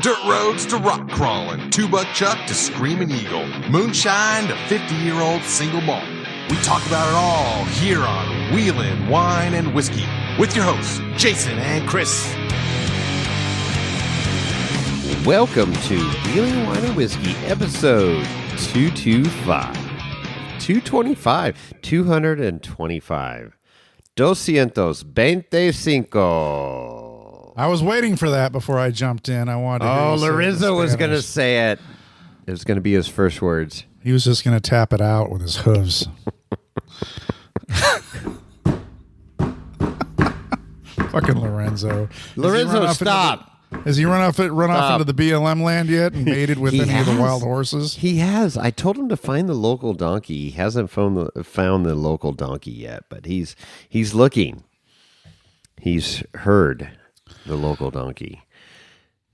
dirt roads to rock crawling, two-buck chuck to screaming eagle, moonshine to 50-year-old single malt. We talk about it all here on Wheelin' Wine and Whiskey with your hosts, Jason and Chris. Welcome to Wheelin' Wine and Whiskey, episode 225. 225. 225. I was waiting for that before I jumped in. I wanted to hear you say it in Lorenzo was going to Spanish. say it. It was going to be his first words. He was just going to tap it out with his hooves. Fucking Lorenzo. Lorenzo, stop. Has he run off into the BLM land yet and mated with any of the wild horses? He has. I told him to find the local donkey. He hasn't found the local donkey yet, but he's looking. He's heard the local donkey,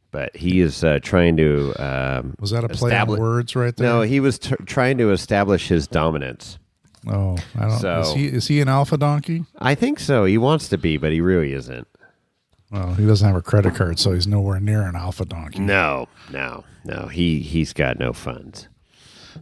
but he is trying to. Was that a play on words right there? No, he was trying to establish his dominance. Oh, I don't. So, is he an alpha donkey? I think so. He wants to be, but he really isn't. Well, he doesn't have a credit card, so he's nowhere near an alpha donkey. No. He's got no funds.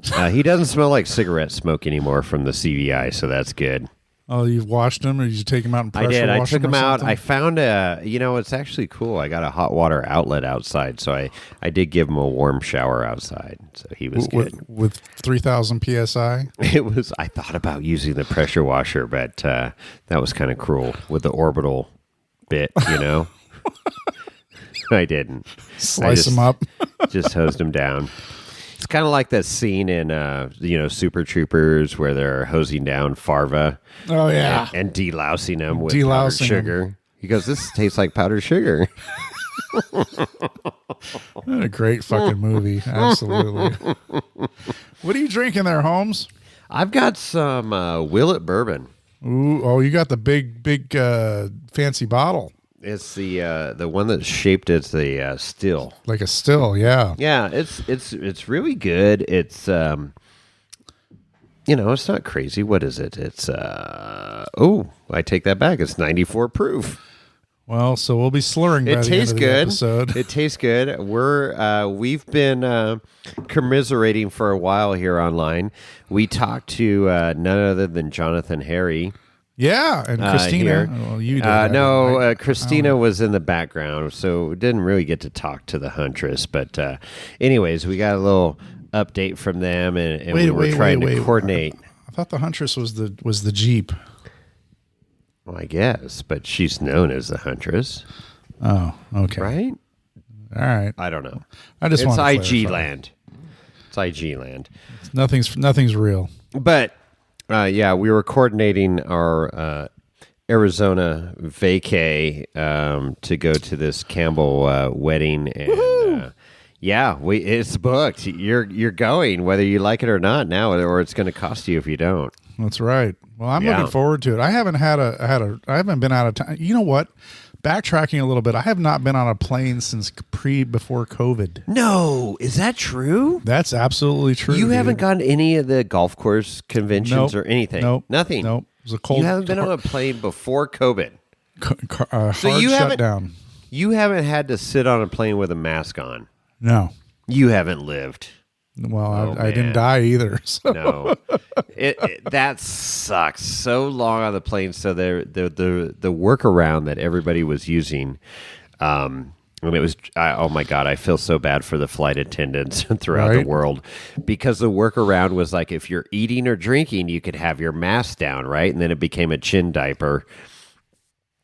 He doesn't smell like cigarette smoke anymore from the CVI, so that's good. Oh, you've washed him, or did you take him out and pressure I did. I wash took him or out. something? I found it's actually cool. I got a hot water outlet outside, so I did give him a warm shower outside, so he was good. With 3,000 PSI? It was. I thought about using the pressure washer, but that was kind of cruel with the orbital bit, you know. I didn't. Slice him up. Just hosed him down. It's kind of like that scene in, Super Troopers where they're hosing down Farva. Oh, yeah. And delousing him with Delousing powdered him. sugar. He goes, "This tastes like powdered sugar." What a great fucking movie. Absolutely. What are you drinking there, Holmes? I've got some Willet bourbon. Ooh, oh, you got the big fancy bottle. It's the one that's shaped as the still. Like a still, yeah. Yeah, it's really good. It's it's not crazy. What is it? It's I take that back. It's 94 proof. Well, so we'll be slurring by It the tastes end of the good. episode. It tastes good. We've been commiserating for a while here online. We talked to none other than Jonathan Harry. Yeah, and Christina. Here. Well, you did. Christina was in the background, so didn't really get to talk to the Huntress. But anyways, we got a little update from them, and we were trying to coordinate. I thought the Huntress was the Jeep. Well, I guess, but she's known as the Huntress. Oh, okay. Right? All right. I don't know. It's IG land. It's IG land. Nothing's real. But we were coordinating our Arizona vacay to go to this Campbell wedding, and it's booked. You're going whether you like it or not now, or it's going to cost you if you don't. That's right. Well, I'm looking forward to it. I haven't been out of time. You know what? Backtracking a little bit, I have not been on a plane since before COVID. No, is that true? That's absolutely true. You haven't gone to any of the golf course conventions or anything? Nope. Nothing? Nope. It was a cold. You haven't been on a plane before COVID? Hard shutdown. You haven't had to sit on a plane with a mask on? No. You haven't lived. Well, I didn't die either. So. No, that sucks. So long on the plane. So the workaround that everybody was using, and it was oh my god, I feel so bad for the flight attendants throughout the world, because the workaround was like, if you're eating or drinking, you could have your mask down, right? And then it became a chin diaper,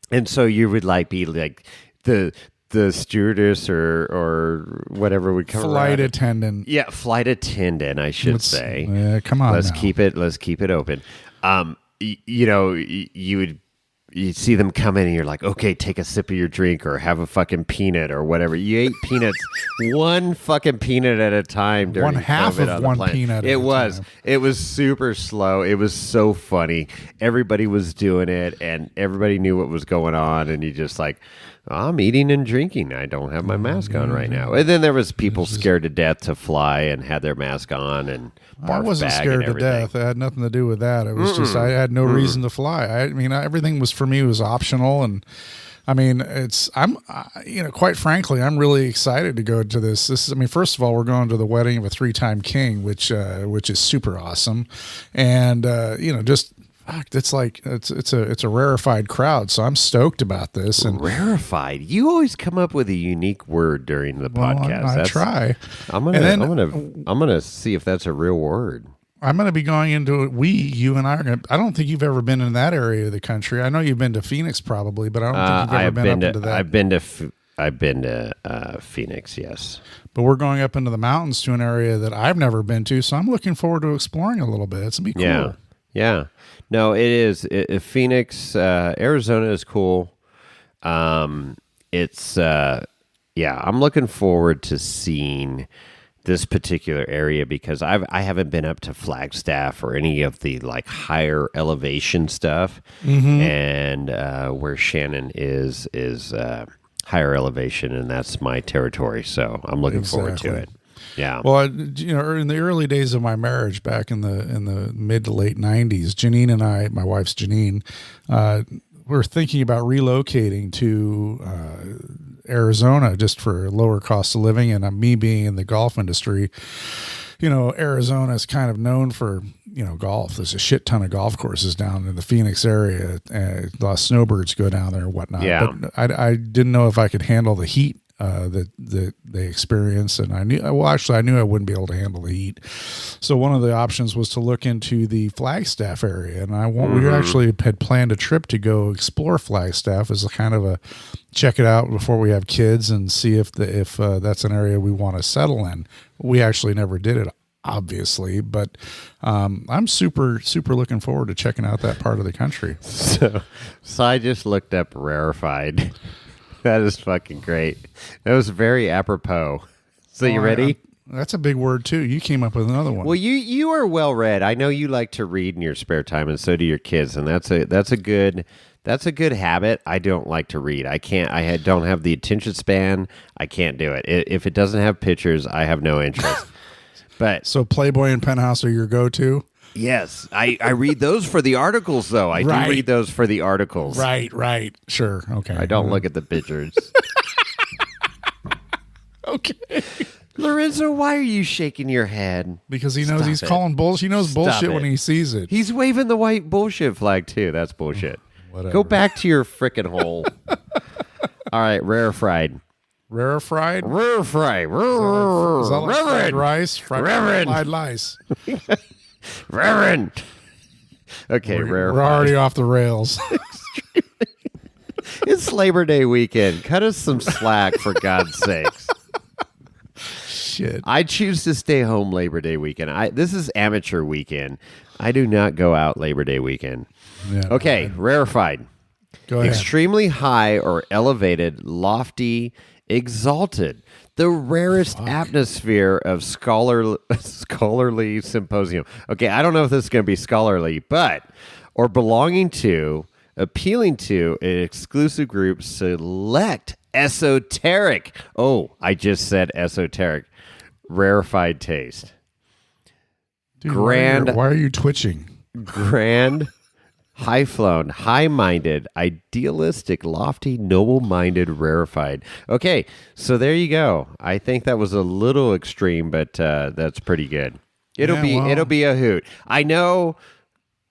and so you would be like the stewardess or whatever would come flight around. attendant. Yeah, flight attendant, I should say. Yeah, come on. Let's keep it open. You'd see them come in and you're like, okay, take a sip of your drink or have a fucking peanut or whatever. You ate peanuts, one fucking peanut at a time during one half COVID of one plane. peanut. It was super slow. It was so funny. Everybody was doing it and everybody knew what was going on. And you just like, I'm eating and drinking. I don't have my mask on right now. And then there was people scared to death to fly and had their mask on and I wasn't scared to death. It had nothing to do with that. It was just I had no reason to fly. I mean, everything was for me was optional, and I mean, quite frankly, I'm really excited to go to this. First of all, we're going to the wedding of a 3-time king, which is super awesome. And, it's a rarefied crowd. So I'm stoked about this. And rarefied. You always come up with a unique word during the podcast. I try. I'm gonna see if that's a real word. I'm going to be going into it. You and I are going to, I don't think you've ever been in that area of the country. I know you've been to Phoenix probably, but I don't think you've ever been up into that. I've been to Phoenix, yes. But we're going up into the mountains to an area that I've never been to, so I'm looking forward to exploring a little bit. It's going to be cool. Yeah. No, it is. Phoenix, Arizona is cool. I'm looking forward to seeing this particular area because I haven't been up to Flagstaff or any of the like higher elevation stuff, and where Shannon is higher elevation, and that's my territory. So I'm looking forward to it. Yeah. Well, in the early days of my marriage, back in the mid to late '90s, Janine and I, my wife's Janine, we're thinking about relocating to Arizona just for lower cost of living. And me being in the golf industry, Arizona is kind of known for, golf. There's a shit ton of golf courses down in the Phoenix area. A lot of snowbirds go down there and whatnot. Yeah. But I didn't know if I could handle the heat that they experience, and I knew I wouldn't be able to handle the heat. So one of the options was to look into the Flagstaff area, and we actually had planned a trip to go explore Flagstaff as a kind of a check it out before we have kids and see if that's an area we want to settle in. We actually never did it, obviously, but I'm super looking forward to checking out that part of the country. So I just looked up rarefied. That is fucking great. That was very apropos. So you ready? That's a big word too. You came up with another one. Well, you are well read. I know you like to read in your spare time, and so do your kids, and that's a good habit. I don't like to read. I can't. Don't have the attention span. I can't do it. If it doesn't have pictures, I have no interest. But so Playboy and Penthouse are your go-to? Yes, I read those for the articles, though. I do read those for the articles. Right. Sure. Okay. I don't look at the pictures. Okay. Lorenzo, why are you shaking your head? Because he knows calling bullshit. He knows bullshit when he sees it. He's waving the white bullshit flag, too. That's bullshit. Whatever. Go back to your frickin' hole. All right, rarefied. Rarefied? Rarefied. Is that like fried rice? Reverend. Fried lice. Reverend. Okay, rarefied. We're already off the rails. It's Labor Day weekend. Cut us some slack, for God's sakes. Shit. I choose to stay home Labor Day weekend. This is amateur weekend. I do not go out Labor Day weekend. Yeah, okay, rarefied. Go ahead. Extremely high or elevated, lofty, exalted. The rarest atmosphere of scholarly symposium. Okay, I don't know if this is going to be scholarly, or belonging to, appealing to an exclusive group, select, esoteric. Oh, I just said esoteric. Rarefied taste. Dude, Grand. Why are you twitching? Grand, high-flown, high-minded, idealistic, lofty, noble-minded, rarefied. Okay, so there you go. I think that was a little extreme, but that's pretty good. It'll be a hoot. I know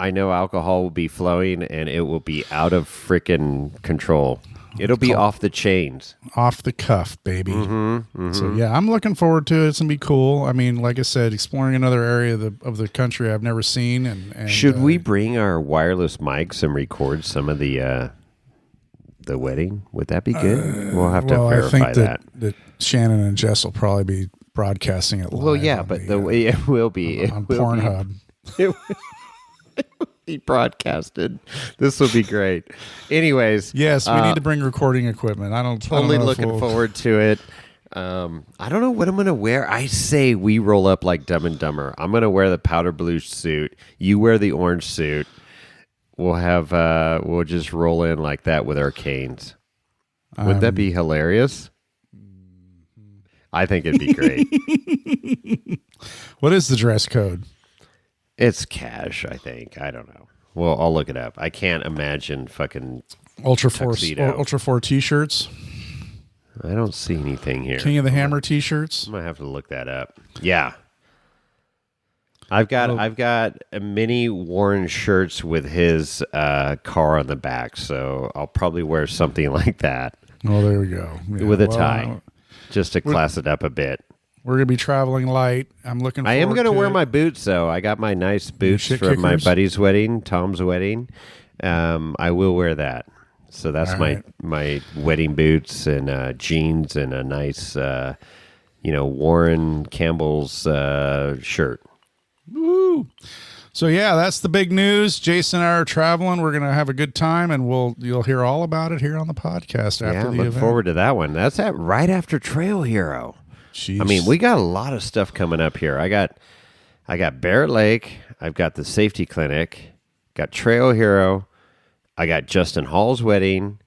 alcohol will be flowing, and it will be out of freaking control. It'll be off the chains. Off the cuff, baby. So, yeah, I'm looking forward to it. It's going to be cool. I mean, like I said, exploring another area of the country I've never seen. And should we bring our wireless mics and record some of the wedding? Would that be good? We'll have to verify I think that Shannon and Jess will probably be broadcasting it live. Well, yeah, but the way it will be. On Pornhub. Be broadcasted. This will be great. Anyways, yes, we need to bring recording equipment. I don't looking forward to it. I don't know what I'm gonna wear. I say we roll up like Dumb and Dumber. I'm gonna wear the powder blue suit. You wear the orange suit. We'll just roll in like that with our canes. Would that be hilarious? I think it'd be great. What is the dress code? It's cash, I think. I don't know. Well, I'll look it up. I can't imagine fucking Ultra 4 tuxedo. Ultra 4 t-shirts. I don't see anything here. King of the Hammer t-shirts. I'm gonna have to look that up. Yeah. I've got many worn shirts with his car on the back, so I'll probably wear something like that. Oh, there we go. Yeah, with a tie, just to class it up a bit. We're gonna be traveling light. I'm looking. I am gonna wear it. my boots though. I got my nice boots shit from my kickers? buddy's wedding, Tom's wedding. I will wear that. So that's my wedding boots and jeans and a nice, Warren Campbell's shirt. Woo! So yeah, that's the big news. Jason and I are traveling. We're gonna have a good time, and you'll hear all about it here on the podcast after the look event. forward to that one. That's right after Trail Hero. Jeez. I mean, we got a lot of stuff coming up here. I got Barrett Lake. I've got the Safety Clinic. Got Trail Hero. I got Justin Hall's wedding.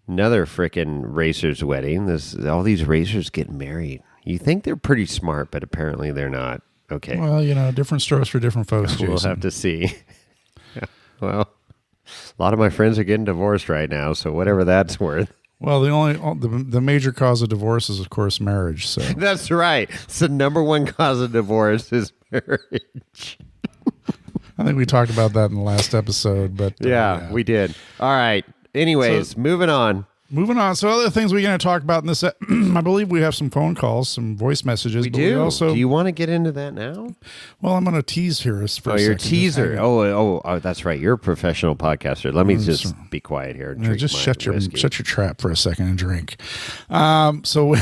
Another frickin' racer's wedding. All these racers get married. You think they're pretty smart, but apparently they're not. Okay. Well, different strokes for different folks, Jason. We'll have to see. Well, a lot of my friends are getting divorced right now, so whatever that's worth. Well, the major cause of divorce is, of course, marriage. So that's right. So number one cause of divorce is marriage. I think we talked about that in the last episode, but yeah, we did. All right. Anyways, moving on. Moving on. So other things we're going to talk about in this, I believe we have some phone calls, some voice messages. We do. Do you want to get into that now? Well, I'm going to tease here for a your second. teaser. Oh, that's right. You're a professional podcaster. Let me just be quiet here. And just shut your trap for a second and drink. So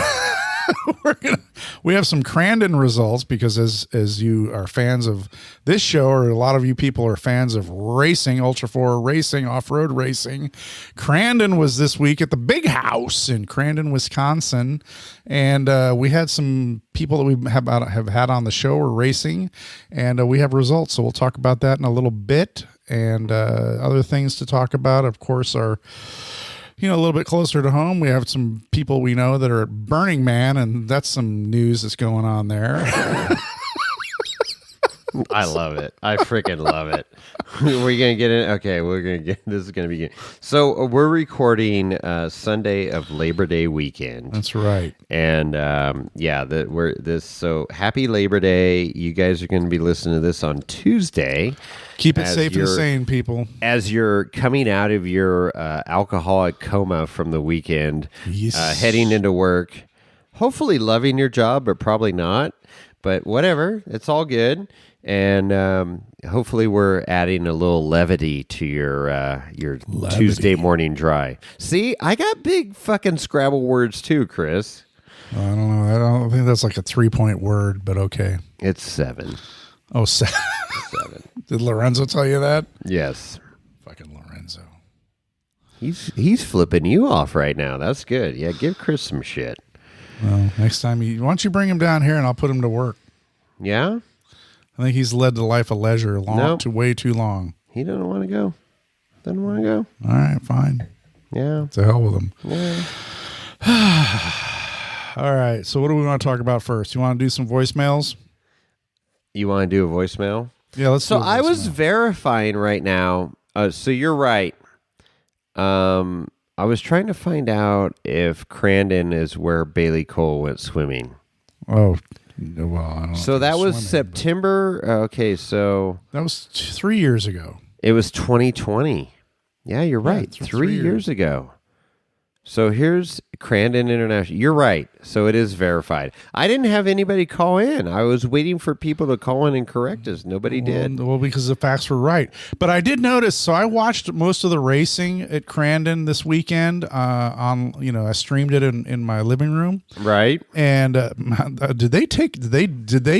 we have some Crandon results because as you are fans of this show, or a lot of you people are fans of racing, Ultra 4 racing, off-road racing. Crandon was this week at the Big House in Crandon, Wisconsin, and we had some people that we have had on the show are racing, and we have results. So we'll talk about that in a little bit, and other things to talk about, of course, are a little bit closer to home. We have some people we know that are at Burning Man, and that's some news that's going on there. I love it. I freaking love it. We're going to get in. Okay, this is going to be good. So we're recording Sunday of Labor Day weekend. That's right. And so happy Labor Day. You guys are going to be listening to this on Tuesday. Keep it safe and sane, people. As you're coming out of your alcoholic coma from the weekend, heading into work, hopefully loving your job, but probably not. But whatever, it's all good. And hopefully we're adding a little levity to your Tuesday morning drive. See, I got big fucking Scrabble words too, Chris. I don't know. I don't think that's like a 3-point word, but okay. It's 7. Oh, 7. 7. Did Lorenzo tell you that? Yes. Fucking Lorenzo. He's flipping you off right now. That's good. Yeah, give Chris some shit. Well, next time, why don't you bring him down here and I'll put him to work? Yeah? I think he's led the life of leisure way too long. He doesn't want to go. Doesn't want to go. All right, fine. Yeah. To hell with him. Yeah. All right, so what do we want to talk about first? You want to do some voicemails? You want to do a voicemail? Yeah, let's do a voicemail. I was verifying right now. So you're right. I was trying to find out if Crandon is where Bailey Cole went swimming. Oh, well, I don't know. So that was September. Okay, so that was 3 years ago. It was 2020. Yeah, you're right. 3 years ago. So here's Crandon International. You're right. So it is verified. I didn't have anybody call in. I was waiting for people to call in and correct us. Nobody did. Well, because the facts were right. But I did notice. So I watched most of the racing at Crandon this weekend. I streamed it in my living room. Right. And did they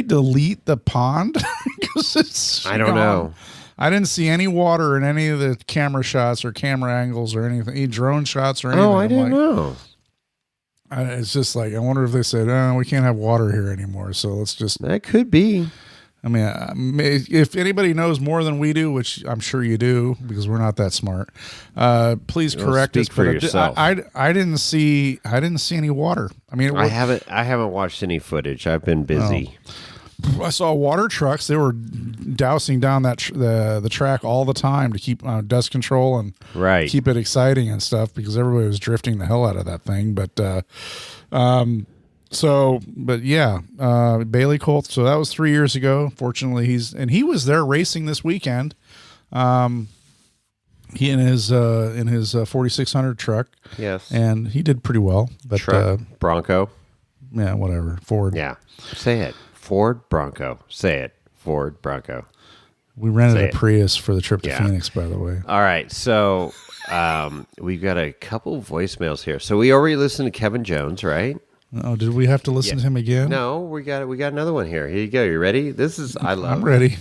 delete the pond? Because it's I don't know. I didn't see any water in any of the camera shots or camera angles or anything, any drone shots or anything. Oh, I didn't know. It's just like, I wonder if they said, we can't have water here anymore. So let's just. That could be. I mean, if anybody knows more than we do, which I'm sure you do because we're not that smart, please correct us. Speak for yourself. I didn't see any water. I mean, I haven't watched any footage. I've been busy. I saw water trucks. They were dousing down the track all the time to keep dust control and keep it exciting and stuff because everybody was drifting the hell out of that thing. But Bailey Colt. So that was 3 years ago. Fortunately, he was there racing this weekend. He in his 4600 truck. Yes, and he did pretty well. But Bronco. Yeah, whatever. Ford. Yeah, say it. Ford Bronco. Say it. Ford Bronco. We rented a Prius for the trip to Phoenix, by the way. All right, so we've got a couple voicemails here. So we already listened to Kevin Jones, right? Oh, did we have to listen to him again? No, we got another one here. Here you go. You ready? I'm ready.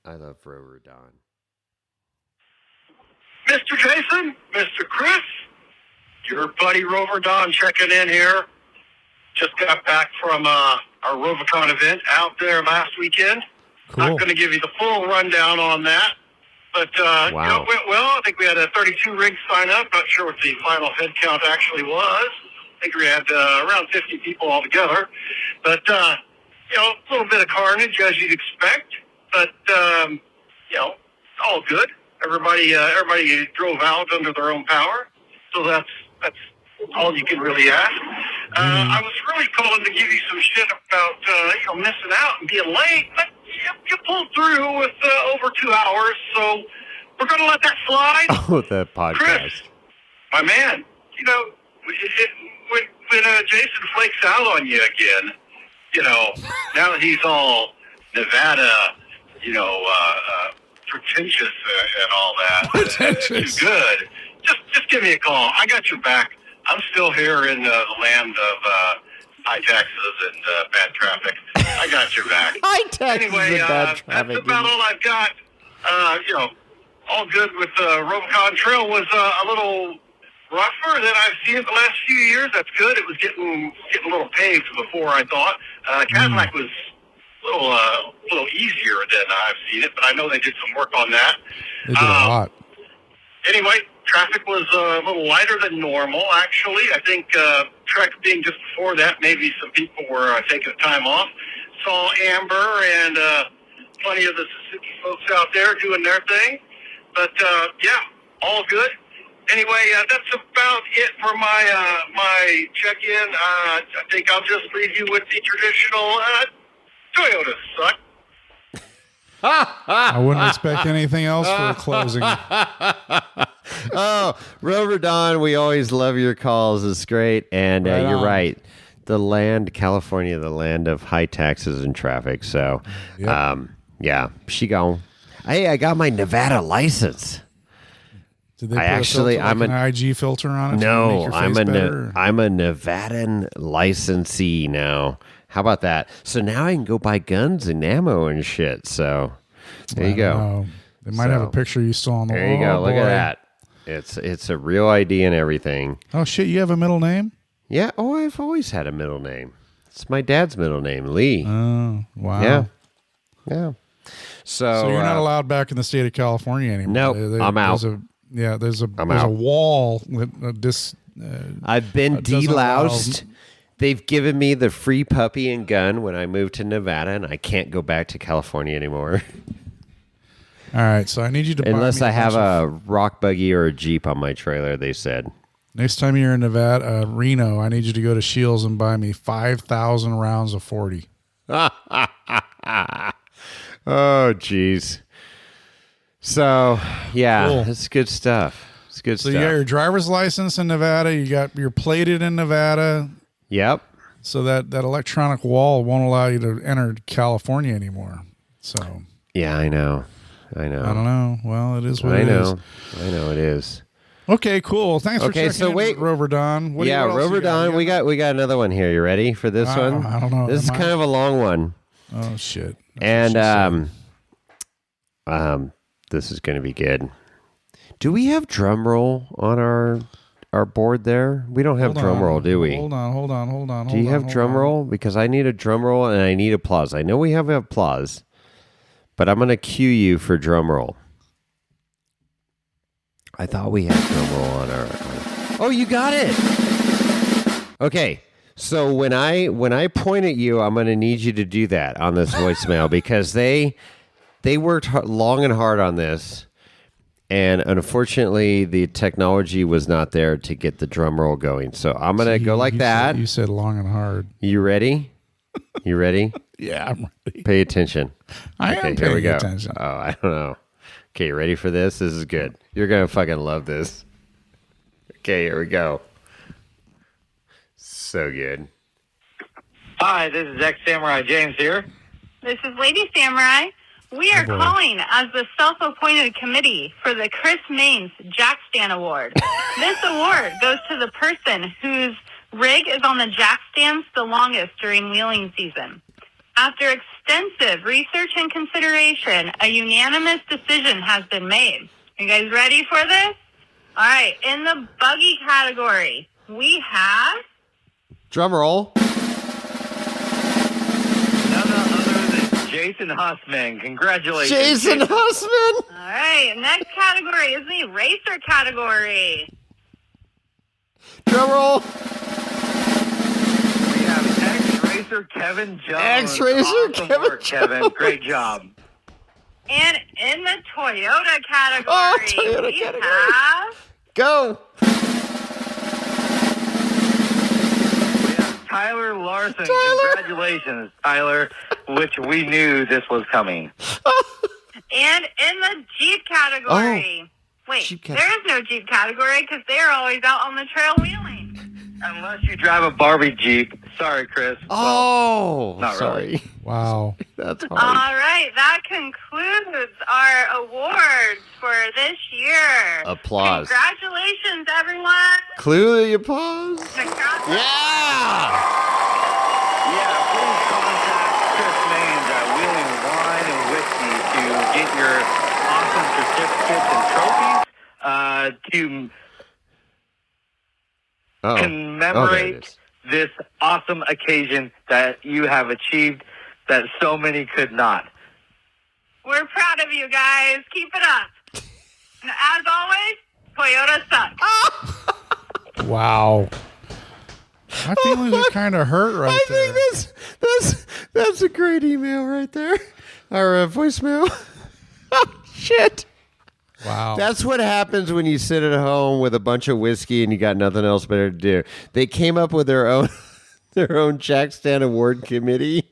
I love Rover Don. Mr. Jason, Mr. Chris, your buddy Rover Don checking in here. Just got back from our RoverCon event out there last weekend. Cool. Not going to give you the full rundown on that, but it went well. I think we had 32 rigs sign up. Not sure what the final head count actually was. I think we had around 50 people altogether. But, a little bit of carnage as you'd expect. But, all good. Everybody drove out under their own power. So that's all you can really ask. I was really calling to give you some shit about, missing out and being late, but you pulled through with over 2 hours, so we're going to let that slide. Oh, the podcast. Chris, my man, when Jason flakes out on you again, now that he's all Nevada, pretentious and all that. Pretentious. Good. Just give me a call. I got your back. I'm still here in the land of high taxes and bad traffic. I got your back. High taxes anyway, and bad traffic. That's about all I've got. All good with RoverCon Trail was a little rougher than I've seen it the last few years. That's good. It was getting a little paved before I thought. Cadillac was a little easier than I've seen it, but I know they did some work on that. They did a lot. Anyway, traffic was a little lighter than normal, actually. I think Trek being just before that, maybe some people were taking time off. Saw Amber and plenty of the Suzuki folks out there doing their thing. But, all good. Anyway, that's about it for my check-in. I think I'll just leave you with the traditional Toyota suck. I wouldn't expect anything else for a closing. Oh, Rover Don, we always love your calls. It's great. And you're right. California, the land of high taxes and traffic. So, she gone. Hey, I got my Nevada license. Did they put an IG filter on it? No, I'm a Nevadan licensee now. How about that? So now I can go buy guns and ammo and shit. So there you go. They might have a picture you still on the wall. There you go. Look at that. It's a real ID and everything. Oh shit! You have a middle name? Yeah. Oh, I've always had a middle name. It's my dad's middle name, Lee. Oh wow. Yeah. So you're not allowed back in the state of California anymore. No, I'm out. There's a wall. I've been deloused. They've given me the free puppy and gun when I moved to Nevada, and I can't go back to California anymore. All right, so I need you to unless I have a rock buggy or a Jeep on my trailer. They said next time you're in Nevada, Reno, I need you to go to Shields and buy me 5,000 rounds of 40. Oh, jeez. So cool. It's good stuff. It's good stuff. So you got your driver's license in Nevada. You're plated in Nevada. Yep. So that electronic wall won't allow you to enter California anymore. So yeah, I know. I don't know. Well, it is what it is. I know it is. Okay, cool. Thanks for checking in, Rover Don. Rover Don. We got another one here. You ready for this one? I don't know. This is kind of a long one. Oh shit. And this is going to be good. Do we have drum roll on our board there? We don't have drum roll, do we? Hold on. Do you have drum roll? Because I need a drum roll and I need applause. I know we have applause, but I'm going to cue you for drum roll. I thought we had drum roll on our... Oh, you got it! Okay, So when I point at you, I'm going to need you to do that on this voicemail because they worked long and hard on this, and unfortunately, the technology was not there to get the drum roll going. So I'm going to go like that. You said long and hard. You ready? You ready? Yeah, I'm ready. Pay attention. I am paying attention. Oh, I don't know. Okay, you ready for this? This is good. You're going to fucking love this. Okay, here we go. So good. Hi, this is ex-Samurai James here. This is Lady Samurai. We are calling as the self-appointed committee for the Chris Maines Jack Stand Award. This award goes to the person whose rig is on the jack stands the longest during wheeling season. After extensive research and consideration, a unanimous decision has been made. Are you guys ready for this? All right, in the buggy category, we have... Drum roll. None other than Jason Hussman. Congratulations. Jason Hussman. All right, next category is the racer category. Drum roll. We have ex-racer Kevin Jones. Ex-racer awesome Kevin work, Kevin. Great job. And in the Toyota category, Toyota we category. have... Go. We have Tyler Larson. Congratulations, Tyler, which we knew this was coming. And in the Jeep category. Wait, Jeep there is no Jeep category because they're always out on the trail wheeling. Unless you drive a Barbie Jeep. Sorry, Chris. Oh, not sorry. really. Wow. That's hard. All right, that concludes our awards for this year. Applause. Congratulations, everyone. Clue the applause. Congratulations. Yeah. Yeah, please contact Chris Maines at Wheeling Wine and Whiskey to get your awesome certificates and trophies to Oh. there it commemorate is. this awesome occasion that you have achieved that so many could not. We're proud of you guys. Keep it up. And as always, Toyota sucks. Wow. My feelings are kind of hurt right I there. think that's a great email right there. Our voicemail. Oh, shit. Wow. That's what happens when you sit at home with a bunch of whiskey and you got nothing else better to do. They came up with their own Jack Stand Award committee.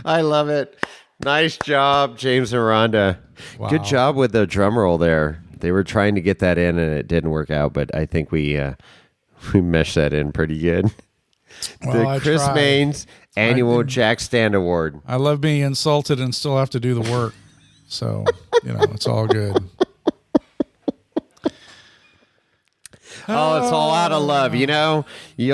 I love it. Nice job, James and Rhonda. Wow. Good job with the drum roll there. They were trying to get that in and it didn't work out, but I think we meshed that in pretty good. Well, I The Chris tried. Maines annual Jack Stand Award. I love being insulted and still have to do the work. So, it's all good. Oh, it's all out of love. You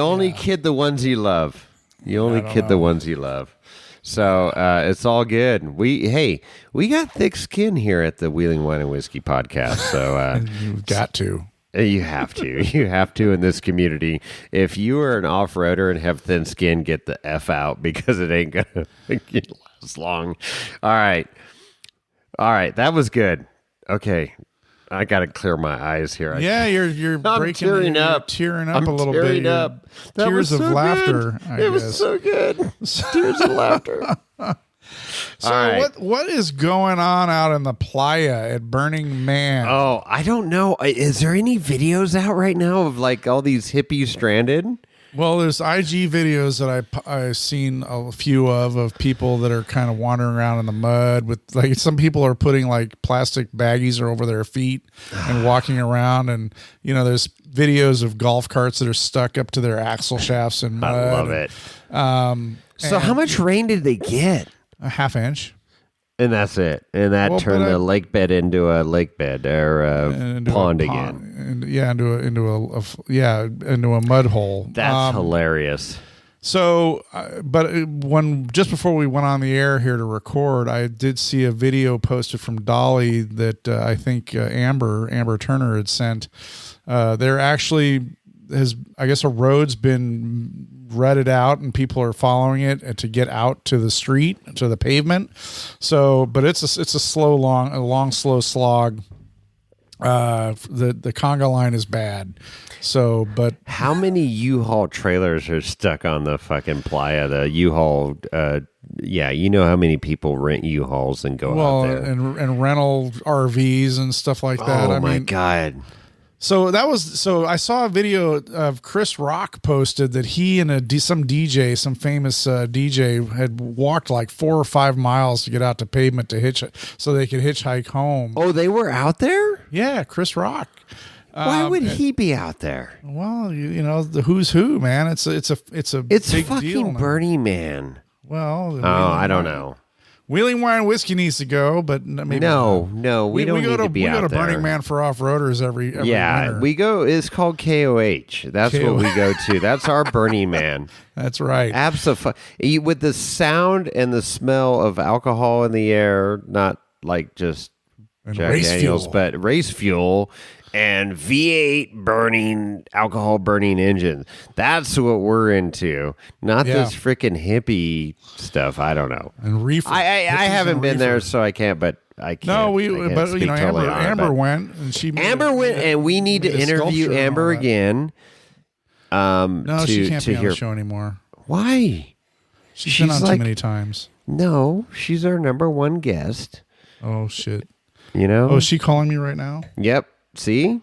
only kid the ones you love. You only kid the ones you love. So it's all good. We got thick skin here at the Wheeling Wine and Whiskey podcast. So You've got to. you have to. You have to in this community. If you are an off-roader and have thin skin, get the F out because it ain't going to last long. All right. That was good. Okay. I got to clear my eyes here. You're I'm breaking tearing you're up. tearing up I'm a little tearing bit. up. That Tears was of so laughter. Good. It was so good. Tears of laughter. So All right. what is going on out in the playa at Burning Man? Oh, I don't know. Is there any videos out right now of like all these hippies stranded? Well, there's IG videos that I've seen a few of people that are kind of wandering around in the mud with like some people are putting like plastic baggies over their feet and walking around, and there's videos of golf carts that are stuck up to their axle shafts in mud. I love it. So how much rain did they get? A half inch. And that's it. And that turned the lake bed into a lake bed or a pond again. Into a mud hole. That's hilarious. So, but just before we went on the air here to record, I did see a video posted from Dolly that I think Amber Turner had sent. There actually I guess a road's been rutted out and people are following it to get out to the street, to the pavement. So, but it's a long, slow slog. The conga line is bad. So, but how many U-Haul trailers are stuck on the fucking playa? The U-Haul, yeah, you know how many people rent U-Hauls and go out there. and rental RVs and stuff like that. Oh my God. So I saw a video of Chris Rock posted that he and some famous DJ had walked like 4 or 5 miles to get out to pavement to so they could hitchhike home. Oh, they were out there? Yeah, Chris Rock. Why would he be out there? Well, you know, the who's who, man. It's a big fucking deal now. Burning Man. Well, I don't know. Wheeling Wine Whiskey needs to go, but maybe no, we don't need to be out there. We go to Burning Man for off-roaders every winter. We go. It's called KOH. That's what we go to. That's our Burning Man. That's right. Absolutely. With the sound and the smell of alcohol in the air, not like just Jack Daniels, but race fuel. And V8 burning, alcohol burning engines. That's what we're into. Not this freaking hippie stuff. I don't know. And reefer. I haven't been there, so I can't. But I can't. No, Amber went, and Amber went, and we need to interview Amber again. No, she can't be on the show anymore. Why? She's been on too many times. No, she's our number one guest. Oh shit! You know? Oh, is she calling me right now? Yep. See?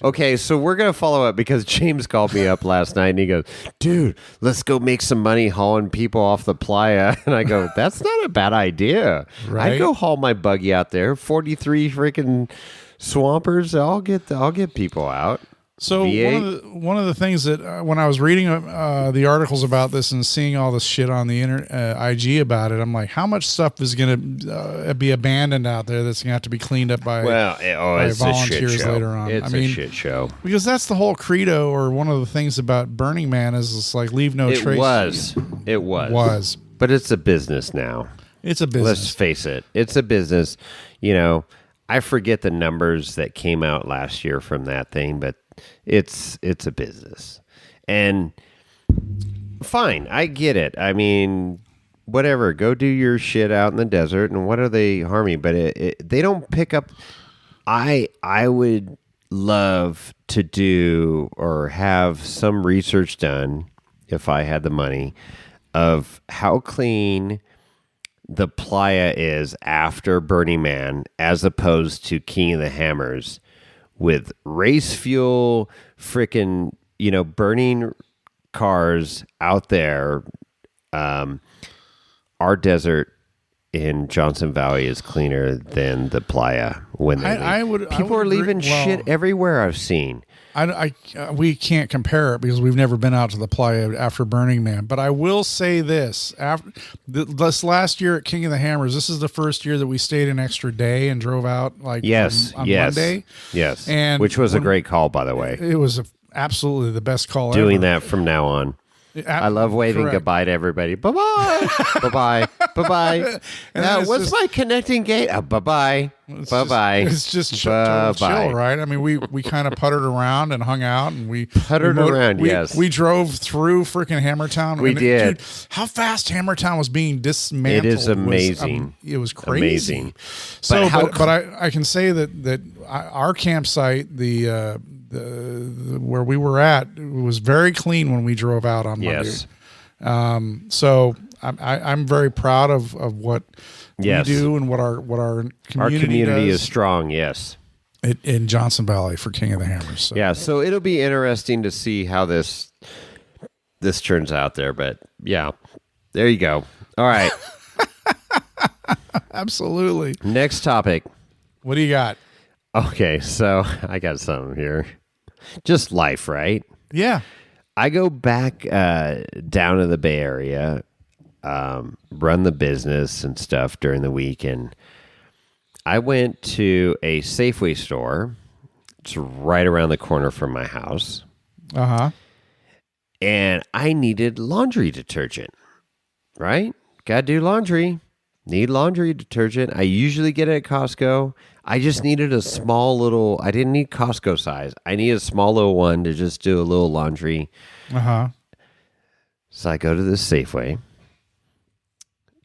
Okay, so we're going to follow up because James called me up last night and he goes, dude, let's go make some money hauling people off the playa. And I go, that's not a bad idea. Right? I'd go haul my buggy out there. 43 freaking swampers. I'll get people out. So one of the things that when I was reading the articles about this and seeing all this shit on the IG about it, I'm like, how much stuff is going to be abandoned out there that's going to have to be cleaned up by volunteers later on? It's a shit show. Because that's the whole credo, or one of the things about Burning Man is it's like leave no trace. It was. But it's a business now. It's a business. Let's face it. It's a business. You know, I forget the numbers that came out last year from that thing, but it's a business. And fine, I get it. I mean, whatever, go do your shit out in the desert, and what are they harming? But they don't pick up. I would love to do or have some research done, if I had the money, of how clean the playa is after Burning Man as opposed to King of the Hammers, with race fuel, freaking, burning cars out there. Our desert in Johnson Valley is cleaner than the playa. When people are leaving shit everywhere. I've seen. We can't compare it because we've never been out to the playa after Burning Man. But I will say this: this last year at King of the Hammers, this is the first year that we stayed an extra day and drove out on Monday. Yes, and which was a great call, by the way. It was absolutely the best call ever. Doing that from now on. I love waving goodbye to everybody. Bye-bye. Bye-bye. Bye-bye. What's my connecting gate? Bye-bye. Bye-bye. It's just chill, right? I mean, we kind of puttered around and hung out, and we drove through freaking Hammertown. We did. Dude, how fast Hammertown was being dismantled. It is amazing. It was crazy. Amazing. So, but I can say that our campsite, the where we were at, it was very clean when we drove out on Monday. Yes. So I'm very proud of what we do and what our community does. Is strong. Yes. In Johnson Valley for King of the Hammers. So. Yeah. So it'll be interesting to see how this turns out there. But yeah, there you go. All right. Absolutely. Next topic. What do you got? Okay, so I got something here. Just life, right? Yeah. I go back down to the Bay Area, run the business and stuff during the week, and I went to a Safeway store. It's right around the corner from my house. Uh-huh. And I needed laundry detergent, right? Gotta do laundry. Need laundry detergent. I usually get it at Costco. I just needed a small little, I didn't need Costco size. I need a small little one to just do a little laundry. Uh-huh. So I go to this Safeway. A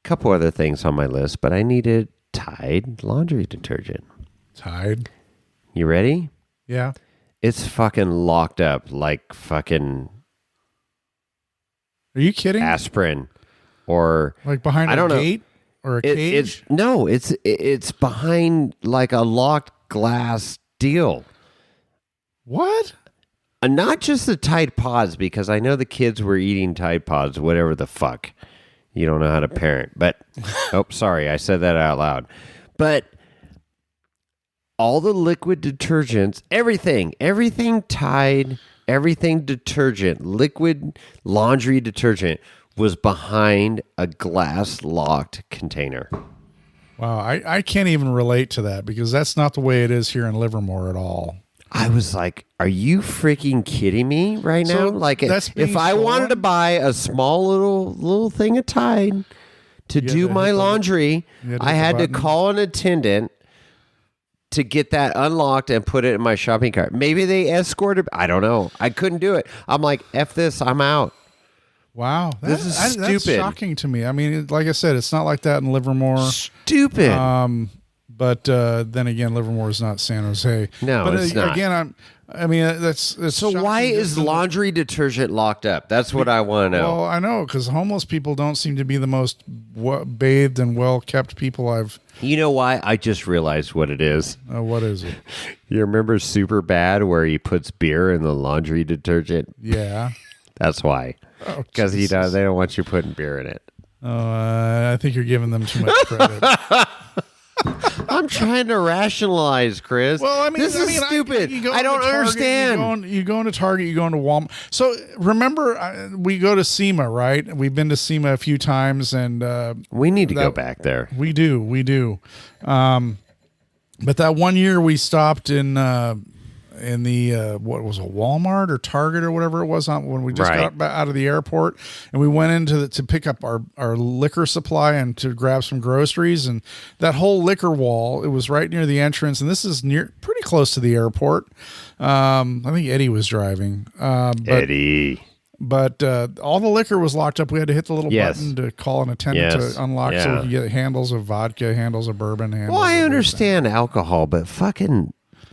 couple other things on my list, but I needed Tide laundry detergent. Tide? You ready? Yeah. It's fucking locked up like fucking Are you kidding? aspirin or Like behind I a don't know. gate or a cage? It's behind like a locked glass deal. What? And not just the Tide Pods, because I know the kids were eating Tide Pods, whatever the fuck. You don't know how to parent. But, oh, sorry, I said that out loud. But all the liquid detergents, everything Tide, everything detergent, liquid laundry detergent was behind a glass locked container. Wow, I can't even relate to that because that's not the way it is here in Livermore at all. I was like, are you freaking kidding me right now? So Like, that's being if I wanted to stolen? buy a small little thing of Tide to You had do to my hit the- laundry, you had to I hit the had to button? call an attendant to get that unlocked and put it in my shopping cart. Maybe they escorted. I don't know. I couldn't do it. I'm like, F this. I'm out. Wow, This is That's stupid. shocking to me. I mean, like I said, it's not like that in Livermore. Stupid. But then again, Livermore is not San Jose. No, but it's not. Again, that's so shocking why just is in the- laundry detergent locked up? That's what I want to know. Well, I know because homeless people don't seem to be the most bathed and well kept people I've. You know why? I just realized what it is. What is it? You remember Super Bad where he puts beer in the laundry detergent? Yeah. That's why. Oh, Because they Jesus. don't want you putting beer in it. I think you're giving them too much credit. I'm trying to rationalize, Chris. Well, I mean, this is stupid. you go I don't into Target, understand. You go into Target, you go into Walmart. So remember, we go to SEMA, right? We've been to SEMA a few times, and We need to go that- back there. we do. But that one year we stopped in the what was it, Walmart or Target or whatever it was when we just Right. got out of the airport, and we went into to pick up our liquor supply and to grab some groceries, and that whole liquor wall, it was right near the entrance, and this is pretty close to the airport. I think Eddie was driving, Eddie. but all the liquor was locked up. We had to hit the little Yes. button to call an attendant Yes. to unlock so Yeah. we could get handles of vodka, handles of bourbon, handles Well, I of understand alcohol, but fucking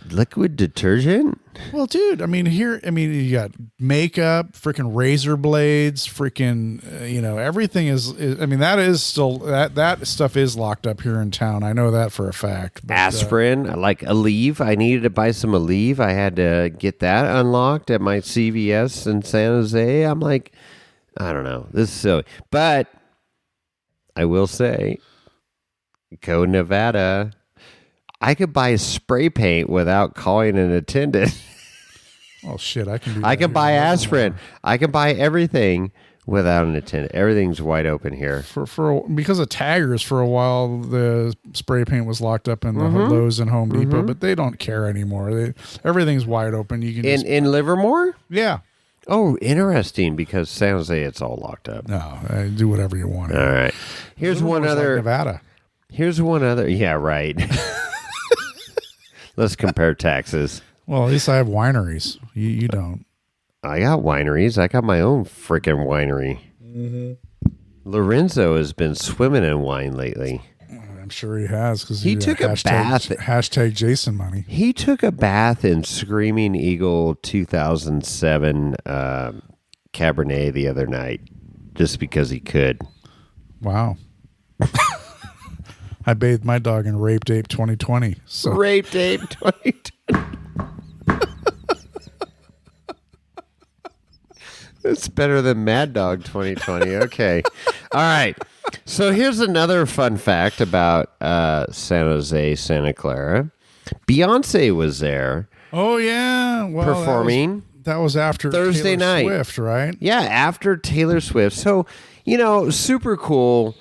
liquid detergent? Well, dude, I mean, you got makeup, freaking razor blades, freaking, everything is. I mean, that is still that stuff is locked up here in town. I know that for a fact. But, Aspirin, like Aleve. I needed to buy some Aleve. I had to get that unlocked at my CVS in San Jose. I'm like, I don't know. This is silly. But I will say, go Nevada. I could buy spray paint without calling an attendant. oh shit, I can do. I that can here buy in aspirin. Livermore. I can buy everything without an attendant. Everything's wide open here. Because of taggers for a while. The spray paint was locked up in the Lowe's and Home Depot, but they don't care anymore. Everything's wide open. You can just, In Livermore? yeah. Oh, interesting, because San Jose, it's all locked up. No, do whatever you want. All right. Here's one Livermore's like other. Nevada. Here's one other. Yeah, right. Let's compare taxes. Well, at least I have wineries. You don't. I got wineries. I got my own freaking winery. Lorenzo has been swimming in wine lately. I'm sure he has because He took a bath. Hashtag Jason money. He took a bath in Screaming Eagle 2007 Cabernet the other night just because he could. Wow. I bathed my dog in Rape Ape 2020. So Rape Date 2020. It's better than Mad Dog 2020. Okay. All right. So here's another fun fact about San Jose, Santa Clara. Beyonce was there oh yeah, well, performing. That was after Thursday Taylor night. Swift, right? Yeah, after Taylor Swift. So, super cool.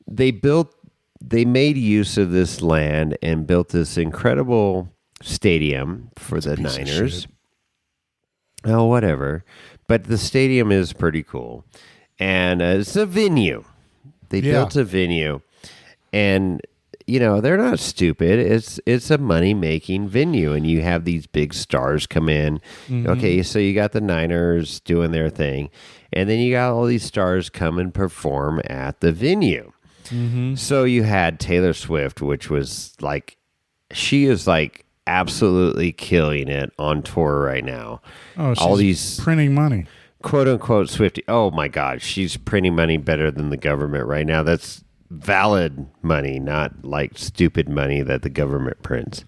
They made use of this land and built this incredible stadium for the piece of Niners. shit. Oh, whatever. But the stadium is pretty cool. And it's a venue. They Yeah. built a venue. And, they're not stupid. It's a money-making venue. And you have these big stars come in. Okay, so you got the Niners doing their thing. And then you got all these stars come and perform at the venue. So you had Taylor Swift, which was like, she is like absolutely killing it on tour right now. Oh, she's all these printing money. quote unquote Swiftie. Oh my God, she's printing money better than the government right now. That's valid money, not like stupid money that the government prints.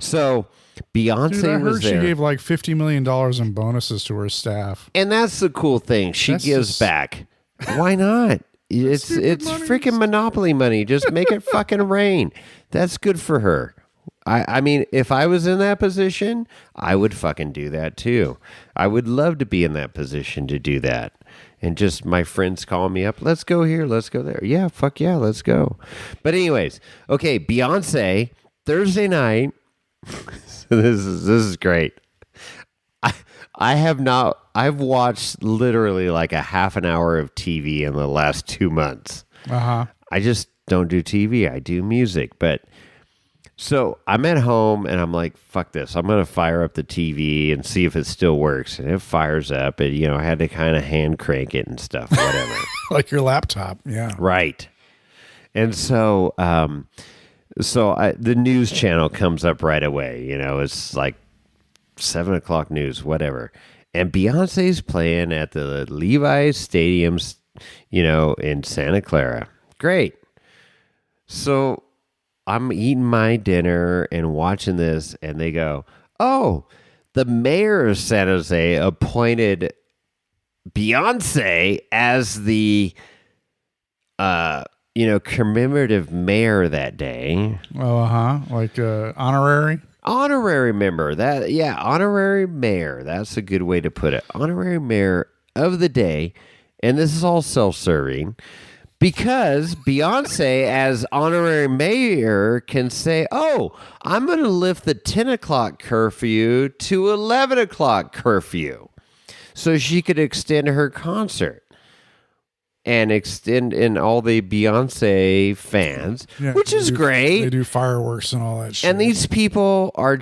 So Beyonce Dude, I was heard there. she gave like $50 million in bonuses to her staff. And that's the cool thing. She That's gives just- back. Why not? It's money. freaking monopoly money. Just make it fucking rain. That's good for her. I mean, if I was in that position, I would fucking do that too. I would love to be in that position to do that. And just my friends calling me up, let's go here, let's go there. Yeah, fuck yeah, let's go. But anyways, okay, Beyonce, Thursday night. So this is great. I've watched literally like a half an hour of TV in the last 2 months. Uh-huh. I just don't do TV. I do music. But so I'm at home and I'm like, fuck this. I'm going to fire up the TV and see if it still works. And it fires up. And, I had to kind of hand crank it and stuff, whatever. Like your laptop. Yeah. Right. And so, the news channel comes up right away. It's like 7 o'clock news, whatever. And Beyonce's playing at the Levi's Stadiums, in Santa Clara. Great. So I'm eating my dinner and watching this, and they go, oh, the mayor of San Jose appointed Beyonce as the, commemorative mayor that day. Oh, uh-huh. Like honorary? Honorary member. Honorary mayor. That's a good way to put it. Honorary mayor of the day. And this is all self-serving because Beyonce, as honorary mayor, can say, oh, I'm going to lift the 10 o'clock curfew to 11 o'clock curfew. So she could extend her concert and extend in all the Beyonce fans, Yeah, which is great. They do fireworks and all that shit. And these people are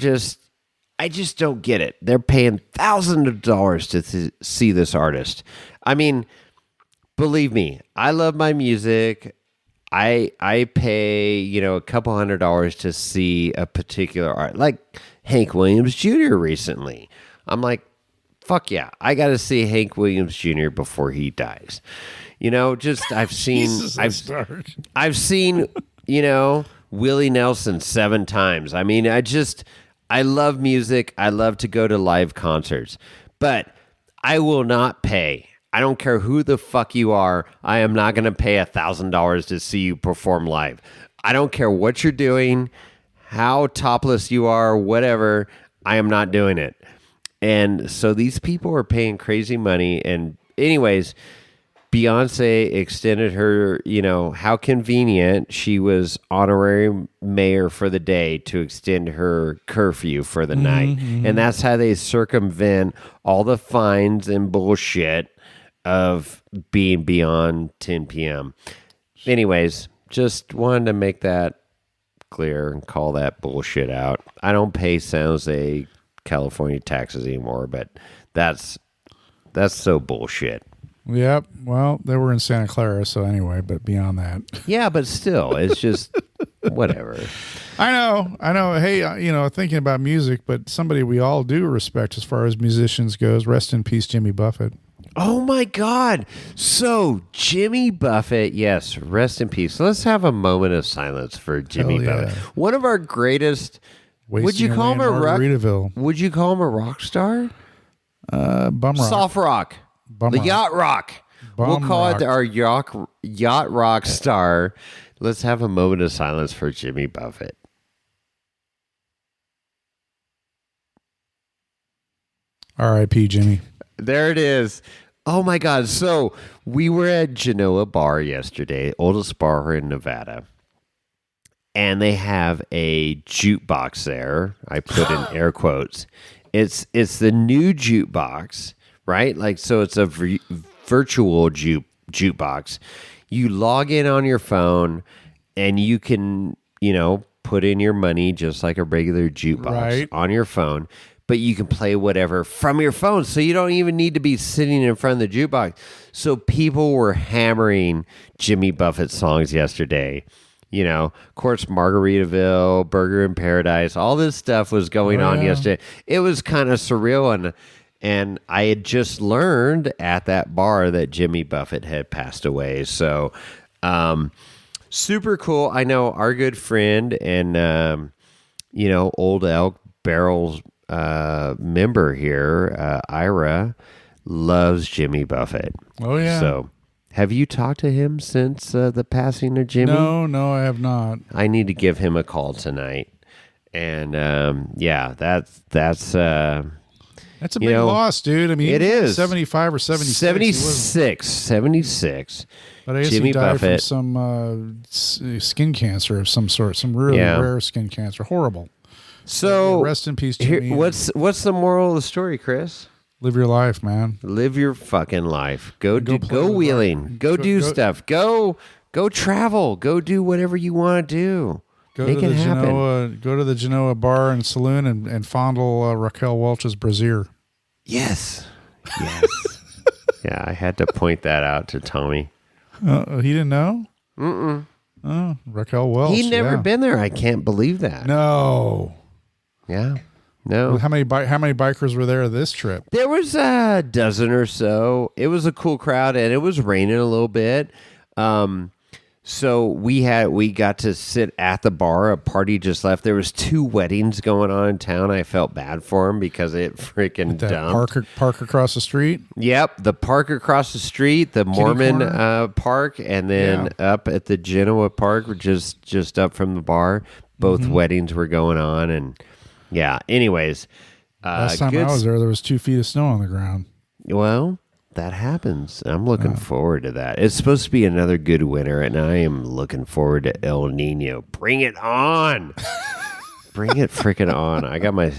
I just don't get it. They're paying thousands of dollars to see this artist. I mean, believe me, I love my music. I pay, a couple $100s to see a particular art, like Hank Williams Jr. recently. I'm like, fuck yeah, I got to see Hank Williams Jr. before he dies. I've seen, Jesus, I've seen, Willie Nelson 7 times. I mean, I love music. I love to go to live concerts, but I will not pay. I don't care who the fuck you are. I am not going to pay $1,000 to see you perform live. I don't care what you're doing, how topless you are, whatever. I am not doing it. And so these people are paying crazy money. And anyways, Beyonce extended her, how convenient. She was honorary mayor for the day to extend her curfew for the night. And that's how they circumvent all the fines and bullshit of being beyond 10 p.m. Anyways, just wanted to make that clear and call that bullshit out. I don't pay San Jose, California taxes anymore, but that's so bullshit. Yep. Well, they were in Santa Clara, so anyway, but beyond that. Yeah, but still, it's just whatever. I know. Hey, thinking about music, but somebody we all do respect as far as musicians goes. Rest in peace, Jimmy Buffett. Oh my God. So Jimmy Buffett, yes, rest in peace. Let's have a moment of silence for Jimmy Hell yeah. Buffett. One of our greatest, would you call him a rock? Would you call him a rock star? Bum rock. Soft rock. Bum The rock. yacht rock. We'll Bum call rock. it our yacht rock star. Let's have a moment of silence for Jimmy Buffett. R.I.P. Jimmy. There it is. Oh my God. So we were at Genoa Bar yesterday, oldest bar in Nevada. And they have a jukebox there. I put in air quotes. It's the new jukebox, right? Like, so it's a virtual jukebox. You log in on your phone and you can, put in your money just like a regular jukebox on your phone. But you can play whatever from your phone. So you don't even need to be sitting in front of the jukebox. So people were hammering Jimmy Buffett songs yesterday. of course, Margaritaville, Burger in Paradise, all this stuff was going on yesterday. It was kind of surreal, and I had just learned at that bar that Jimmy Buffett had passed away. So, super cool. I know our good friend and, Old Elk Barrels member here, Ira, loves Jimmy Buffett. Oh, yeah. So, have you talked to him since the passing of Jimmy? No, I have not. I need to give him a call tonight. And, that's a big loss, dude. I mean, it is 75 or 76. 76. But I guess Jimmy he died Buffett. from skin cancer of some sort, some really rare skin cancer. Horrible. So rest in peace, Jimmy. What's the moral of the story, Chris? Live your life, man. Live your fucking life. Go wheeling. Go do stuff. Go travel. Go do whatever you want to do. Make it happen. Go to the Genoa bar and saloon and fondle Raquel Welch's brassiere. Yes. Yeah, I had to point that out to Tommy. He didn't know? Mm-mm. Oh, Raquel Welch. He'd never been there. I can't believe that. No. Yeah. No. How many bikers were there this trip? There was a dozen or so. It was a cool crowd, and it was raining a little bit. So we got to sit at the bar. A party just left. There was 2 weddings going on in town. I felt bad for them because it freaking dumped. Park across the street? Yep, the park across the street, the Mormon park, and then up at the Genoa Park, just up from the bar. Both weddings were going on, and anyways. Last time I was there was 2 feet of snow on the ground. Well, that happens. I'm looking forward to that. It's supposed to be another good winter, and I am looking forward to El Nino. Bring it on. Bring it freaking on. I got my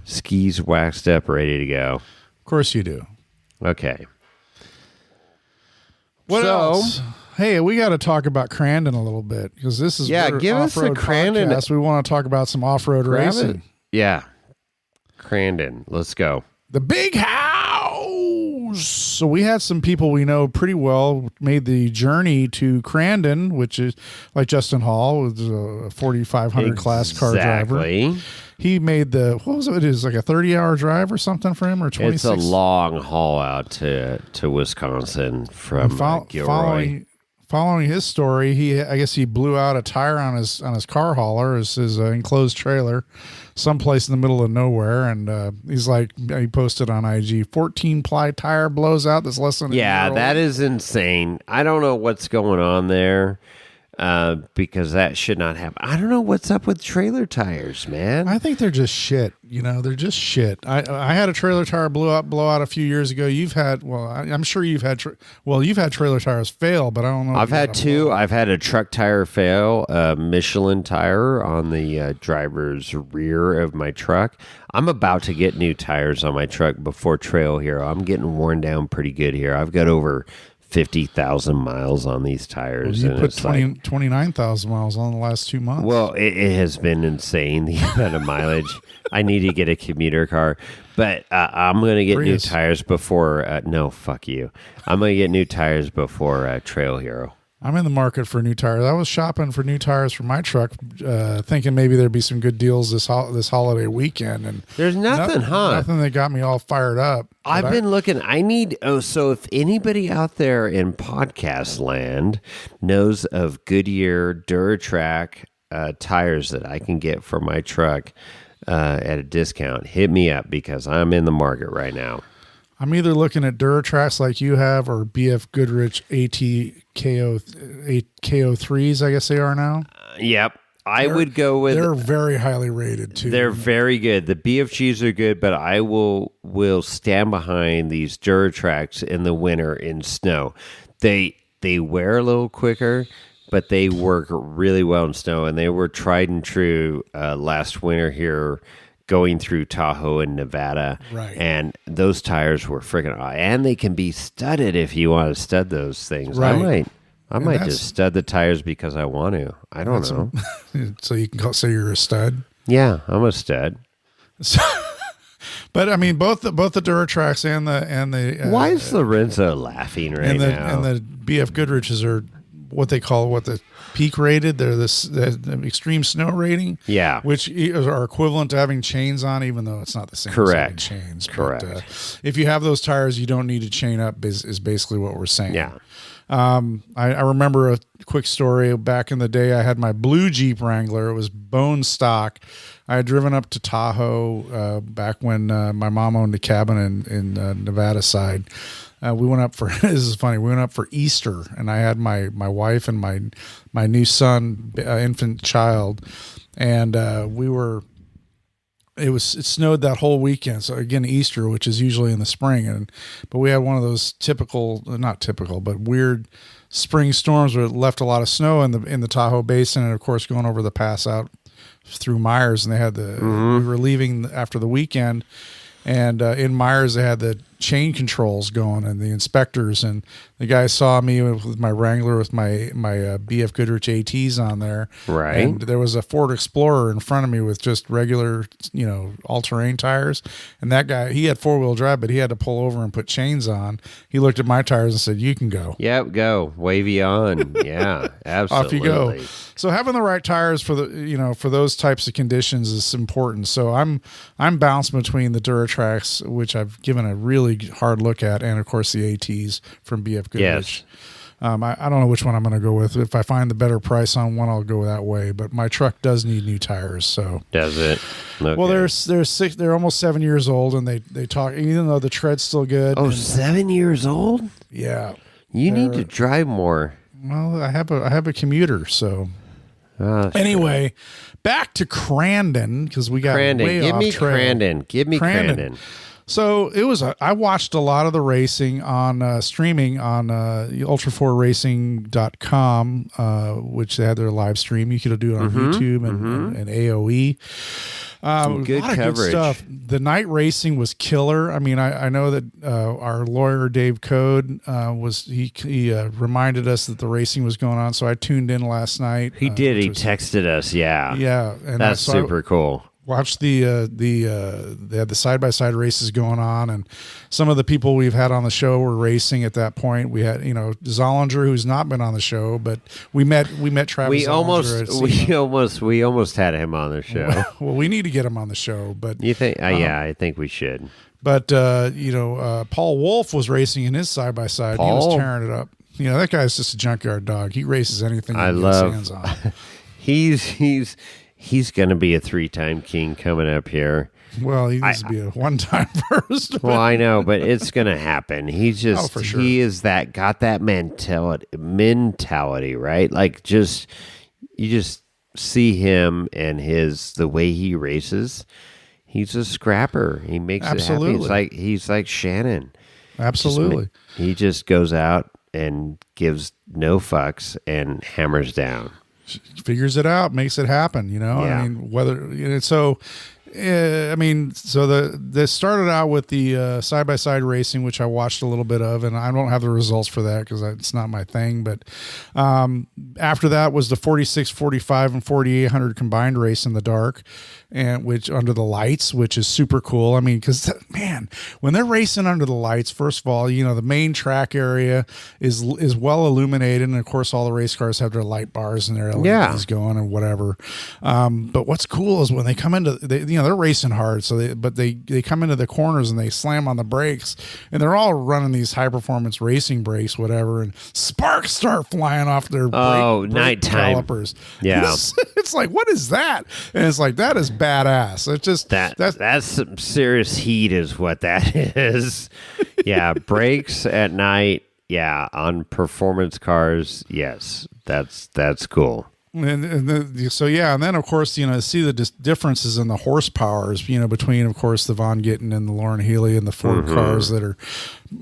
skis waxed up, ready to go. Of course you do. Okay. What else? Hey, we got to talk about Crandon a little bit because this is give us a Crandon. Podcast. We want to talk about some off-road racing. Yeah. Crandon. Let's go. The big house. So we had some people we know pretty well made the journey to Crandon, which is like Justin Hall, was a 4,500 class car driver. He made what was it? It was like a 30-hour drive or something for him, or 26. It's a long haul out to Wisconsin from Gilroy. Following his story, I guess he blew out a tire on his car hauler, his enclosed trailer, someplace in the middle of nowhere, and he's like, he posted on IG, 14-ply tire blows out. That's less than a year old. That is insane. I don't know what's going on there. Because that should not happen. I don't know what's up with trailer tires, man. I think they're just shit. They're just shit. I had a trailer tire blow out a few years ago. You've had, I'm sure you've had, you've had trailer tires fail, but I don't know. I've had 2. I've had a truck tire fail, a Michelin tire on the driver's rear of my truck. I'm about to get new tires on my truck before Trail Hero. I'm getting worn down pretty good here. I've got over 50,000 miles on these tires. Well, you put 29,000 miles on the last 2 months. Well, it has been insane, the amount of mileage. I need to get a commuter car, but I'm going to get new tires before, no, fuck you. I'm going to get new tires before Trail Hero. I'm in the market for new tires. I was shopping for new tires for my truck, thinking maybe there'd be some good deals this holiday weekend. And there's nothing, Nothing that got me all fired up. I've been looking. So if anybody out there in podcast land knows of Goodyear Duratrack tires that I can get for my truck at a discount, hit me up because I'm in the market right now. I'm either looking at Duratracks like you have or BF Goodrich KO3s, I guess they are now. Yep. I would go with... They're very highly rated, too. They're very good. The BFGs are good, but I will stand behind these Duratracks in the winter in snow. They wear a little quicker, but they work really well in snow, and they were tried and true last winter here going through Tahoe and Nevada. Right. And those tires were freaking... And they can be studded if you want to stud those things. Right. I might just stud the tires because I want to. I don't know. So you can say you're a stud? Yeah, I'm a stud. But I mean, both the Duratracks and the why is Lorenzo laughing right now? And the BF Goodriches are what they call the peak rated. They're the extreme snow rating. Yeah. Which are equivalent to having chains on, even though it's not the same. Correct. As having chains. Correct. But, if you have those tires, you don't need to chain up. Is basically what we're saying. Yeah. I remember a quick story back in the day. I had my blue Jeep Wrangler. It was bone stock. I had driven up to Tahoe back when my mom owned a cabin in Nevada side. We went up for this is funny. We went up for Easter, and I had my wife and my new son, infant child, and it snowed that whole weekend. So again, Easter, which is usually in the spring, but we had one of those not typical, but weird spring storms where it left a lot of snow in the Tahoe Basin, and of course going over the pass out through Myers, and they had we were leaving after the weekend, and in Myers they had the chain controls going and the inspectors, and the guy saw me with my Wrangler with my BF Goodrich ATs on there, right? And there was a Ford Explorer in front of me with just regular, all-terrain tires, and that guy, he had four-wheel drive, but he had to pull over and put chains on. He looked at my tires and said, "You can go." Yep, go wavy on. Yeah, absolutely. Off you go. So having the right tires for for those types of conditions is important. So I'm bouncing between the Duratracs, which I've given a really hard look at, and of course the ATs from BF Goodrich. Yes. I don't know which one I'm going to go with. If I find the better price on one, I'll go that way. But my truck does need new tires. So does it? Okay. Well, they're almost 7 years old, and they talk, even though the tread's still good. Oh, 7 years old? Yeah. You need to drive more. Well, I have a commuter, so. Anyway, back to Crandon, because we got Crandon. way Give off me trail. Crandon. Give me Crandon. So I watched a lot of the racing on streaming on ultra4racing.com, which they had their live stream. You could do it on YouTube and AOE. Good coverage. Good stuff. The night racing was killer. I mean, I know that our lawyer Dave Code he reminded us that the racing was going on, so I tuned in last night. He did. He texted us. Yeah. Yeah, and that's super cool. Watched they had the side-by-side races going on, and some of the people we've had on the show were racing at that point. We had Zollinger, who's not been on the show, but we met Travis. We almost had him on the show. Well, we need to get him on the show, but you think? Yeah, I think we should. But Paul Wolf was racing in his side-by-side. He was tearing it up. That guy's just a junkyard dog. He races anything he gets his hands on. He's going to be a 3-time king coming up here. Well, he needs to be a one-time first. Well, I know, but it's going to happen. He's just, for sure. He is got that mentality, right? Like you just see him and the way he races. He's a scrapper. He makes it happen. He's like Shannon. Absolutely. He just goes out and gives no fucks and hammers down. Figures it out, makes it happen, Yeah. I mean, this started out with the side-by-side racing, which I watched a little bit of, and I don't have the results for that because it's not my thing. But after that was the 46, 45, and 4800 combined race in the dark, and which under the lights, which is super cool. I mean, because when they're racing under the lights, first of all, the main track area is well illuminated, and of course all the race cars have their light bars and their LEDs going and whatever. But what's cool is when they come into they're racing hard, so they come into the corners and they slam on the brakes, and they're all running these high performance racing brakes, whatever, and sparks start flying off their brake nighttime calipers. Yeah, it's like, what is that? And it's like, that is badass. It's just that's some serious heat, is what that is. Yeah, brakes at night. Yeah, on performance cars. Yes, that's cool. And then of course see the differences in the horsepowers between of course the Von Gittin and the Lauren Healy and the Ford cars that are,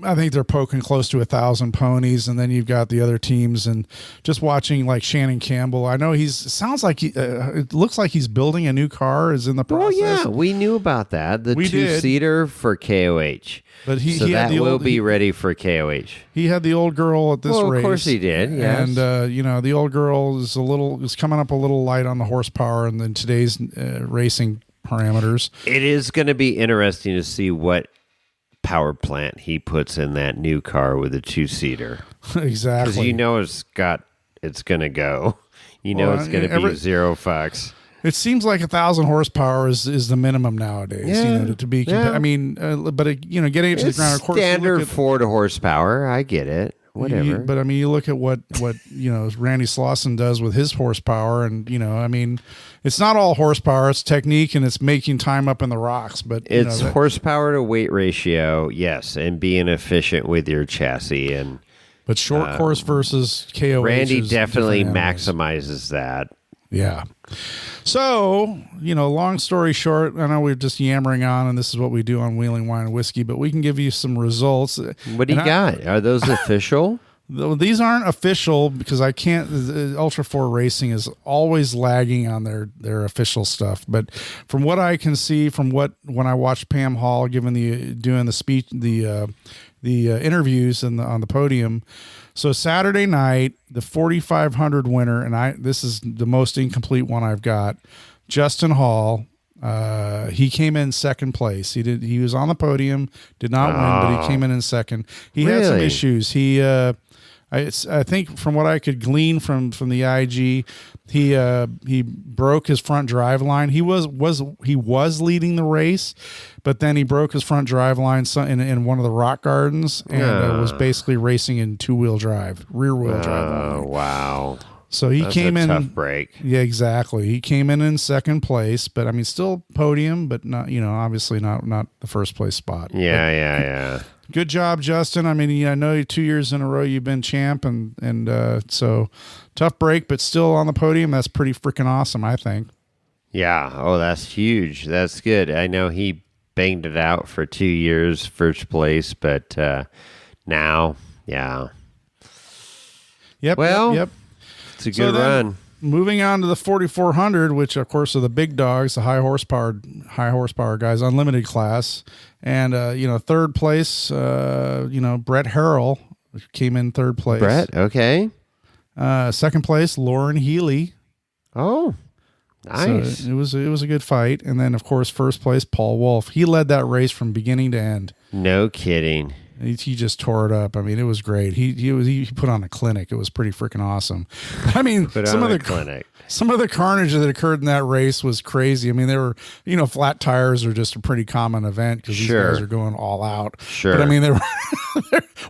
I think they're poking close to 1,000 ponies, and then you've got the other teams, and just watching like Shannon Campbell. I know it looks like he's building a new car, is in the process. Oh yeah, we knew about that. The 2-seater for KOH. But he will be ready for KOH. He had the old girl at this race. Of course he did. Yes. And the old girl is coming up a little light on the horsepower and then today's racing parameters. It is going to be interesting to see what power plant he puts in that new car with a 2-seater. Exactly. Because it's got it's going to go. You know, Well, it's going to be zero fucks. It seems like 1,000 horsepower is the minimum nowadays. Yeah, You know, to be. yeah. I mean, but you know, getting it to the ground, of course, you Standard look at- Ford horsepower. I get it. Whatever. But I mean, you look at what you know Randy Slauson does with his horsepower, and you know, I mean, it's not all horsepower; it's technique and it's making time up in the rocks. But you it's know, horsepower to weight ratio, yes, and being efficient with your chassis. And but short course versus KOH. Randy is definitely different animals. maximizes that. Yeah. So, you know, long story short, I know we're just yammering on, and this is what we do on Wheeling Wine and Whiskey, but we can give you some results. What do you got? Are those official? These aren't official because I can't. The Ultra 4 Racing is always lagging on their official stuff. But from what I can see, when I watched Pam Hall doing the speech, the interviews on the podium. So Saturday night, the 4,500 winner, and this is the most incomplete one I've got. Justin Hall. He came in second place. He was on the podium, did not win, but he came in second. He had some issues. I think from what I could glean from the IG, he broke his front drive line. He was leading the race, but then he broke his front drive line in one of the rock gardens and was basically racing in rear-wheel drive. Oh, wow. So he came in tough break. Yeah, exactly. He came in second place, but I mean, still podium, but not, you know, obviously not the first place spot. Yeah. Good job, Justin. I mean, I know 2 years in a row you've been champ, and so tough break, but still on the podium. That's pretty freaking awesome, I think. Yeah. Oh, that's huge. That's good. I know he banged it out for 2 years, first place, but now, yeah. Yep. Well, yep. It's a good run. Moving on to the 4,400, which of course are the big dogs, the high horsepower guys, unlimited class, and third place, Brett Harrell came in third place. Brett, okay. Second place, Lauren Healy. Oh, nice. So it was a good fight, and then of course first place, Paul Wolf. He led that race from beginning to end. No kidding. He just tore it up. I mean, it was great. He put on a clinic. It was pretty freaking awesome. I mean, some of the carnage that occurred in that race was crazy. I mean, there were, flat tires are just a pretty common event because these guys are going all out. Sure. But I mean,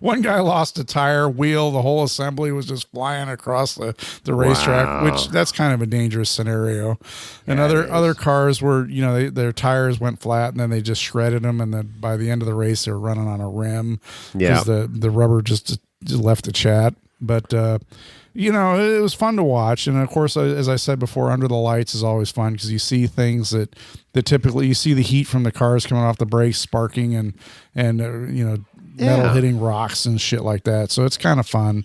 one guy lost a tire, wheel, the whole assembly was just flying across the racetrack, which that's kind of a dangerous scenario. And other cars were, their tires went flat and then they just shredded them. And then by the end of the race, they were running on a rim. Because the rubber just left the chat. But, it was fun to watch. And, of course, as I said before, under the lights is always fun because you see things that typically you see the heat from the cars coming off the brakes, sparking and metal hitting rocks and shit like that. So it's kind of fun.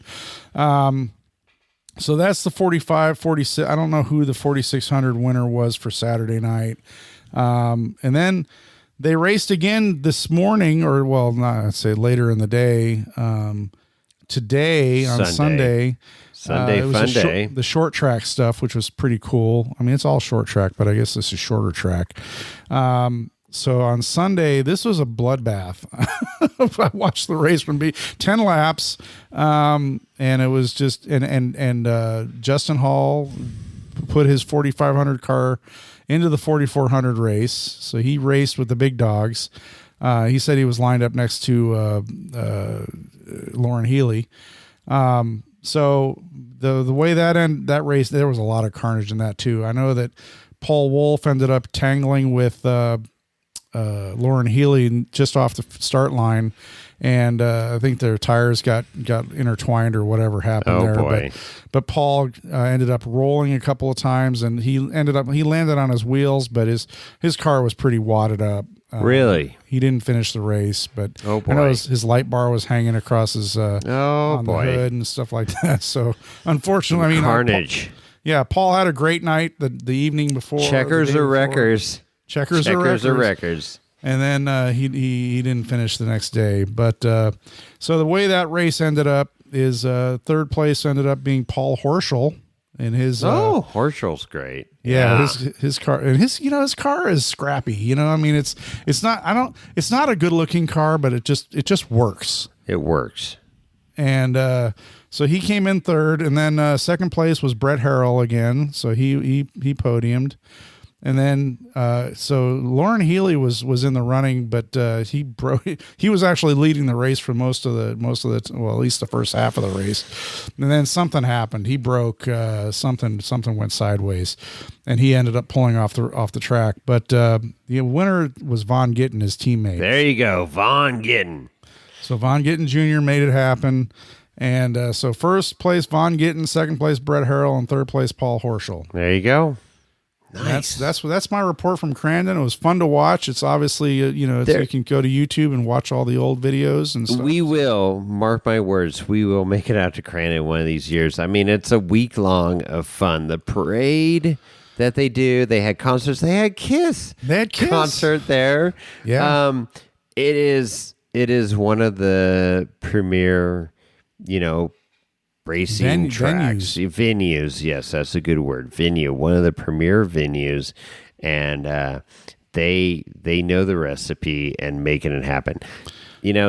So that's the 46. I don't know who the 4,600 winner was for Saturday night. And then they raced again this morning, I'd say later in the day. Today on Sunday. Sunday it was fun day. The short track stuff, which was pretty cool. I mean, it's all short track, but I guess this is shorter track. So on Sunday, this was a bloodbath. I watched the race from 10 laps, and it was just and Justin Hall put his 4,500 car into the 4,400 race. So he raced with the big dogs. He said he was lined up next to Lauren Healy. So the way that race, there was a lot of carnage in that too. I know that Paul Wolf ended up tangling with Lauren Healy just off the start line, and I think their tires got intertwined or whatever happened there. Boy. But Paul ended up rolling a couple of times, and he landed on his wheels, but his car was pretty wadded up. Really? He didn't finish the race, but I know his light bar was hanging across his on the hood and stuff like that. So unfortunately, carnage. Paul had a great night the evening before. Checkers or wreckers? Checkers or wreckers. And then he didn't finish the next day. But so the way that race ended up is third place ended up being Paul Horschel. And his Horschel's great. Yeah, his car and his car is scrappy. I mean it's not a good looking car, but it just works. It works. And So he came in third, and then second place was Brett Harrell again. So he podiumed. And then, so Lauren Healy was in the running, but he broke. He was actually leading the race for most of the well, at least the first half of the race. And then something happened. He broke something went sideways, and he ended up pulling off the track. But the winner was Von Gittin, his teammate. There you go, Von Gittin. So Von Gittin Jr. made it happen. And so first place Von Gittin, second place Brett Harrell, and third place Paul Horschel. There you go. Nice. That's my report from Crandon. It was fun to watch. It's obviously you can go to YouTube and watch all the old videos and stuff. We will, mark my words, we will make it out to Crandon one of these years. I mean, it's a week long of fun. The parade that they do, they had concerts. They had Kiss. Concert there. Yeah. It is one of the premier, racing tracks, venues. Yes, that's a good word. Venue, one of the premier venues, and they know the recipe and making it happen.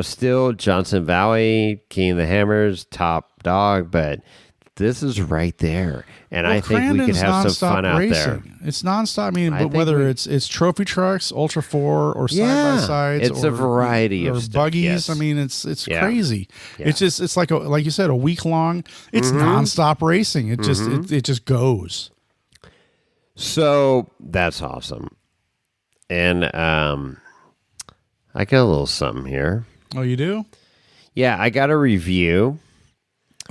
Still Johnson Valley, King of the Hammers, top dog, but this is right there, and I think we could have some fun out there. It's nonstop. I mean, but whether it's trophy trucks, Ultra 4, or side by sides, it's a variety of or stuff, buggies. yes. I mean, it's crazy. Yeah. It's like you said, a week long. It's nonstop racing. It just it just goes. So that's awesome, and I got a little something here. Oh, you do? Yeah, I got a review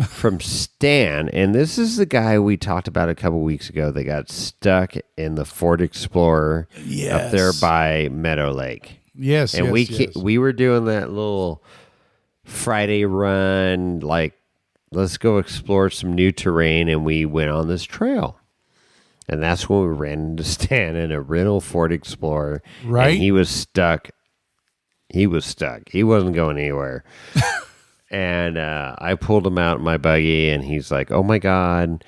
from Stan, and this is the guy we talked about a couple weeks ago that got stuck in the Ford Explorer up there by Meadow Lake. Yes, and we were doing that little Friday run, like let's go explore some new terrain, and we went on this trail. And that's when we ran into Stan in a rental Ford Explorer. Right. And he was stuck. He wasn't going anywhere. And I pulled him out in my buggy, and he's like, oh, my God,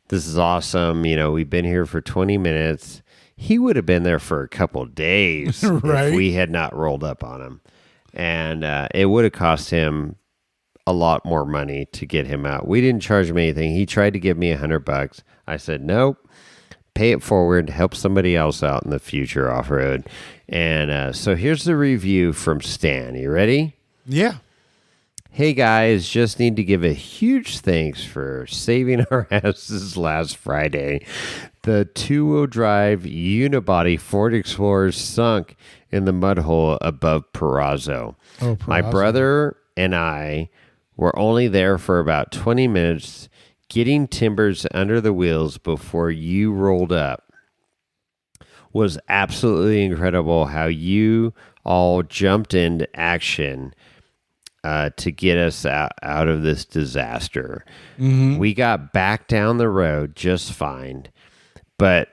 this is awesome. We've been here for 20 minutes. He would have been there for a couple of days right. if we had not rolled up on him. And it would have cost him a lot more money to get him out. We didn't charge him anything. He tried to give me $100. I said, nope, pay it forward, help somebody else out in the future off-road. And so here's the review from Stan. You ready? Yeah. Hey guys, just need to give a huge thanks for saving our asses last Friday. The two-wheel drive unibody Ford Explorer sunk in the mud hole above Perazzo. Oh, Perazzo. My brother and I were only there for about 20 minutes getting timbers under the wheels before you rolled up. Was absolutely incredible how you all jumped into action to get us out of this disaster. Mm-hmm. We got back down the road just fine, but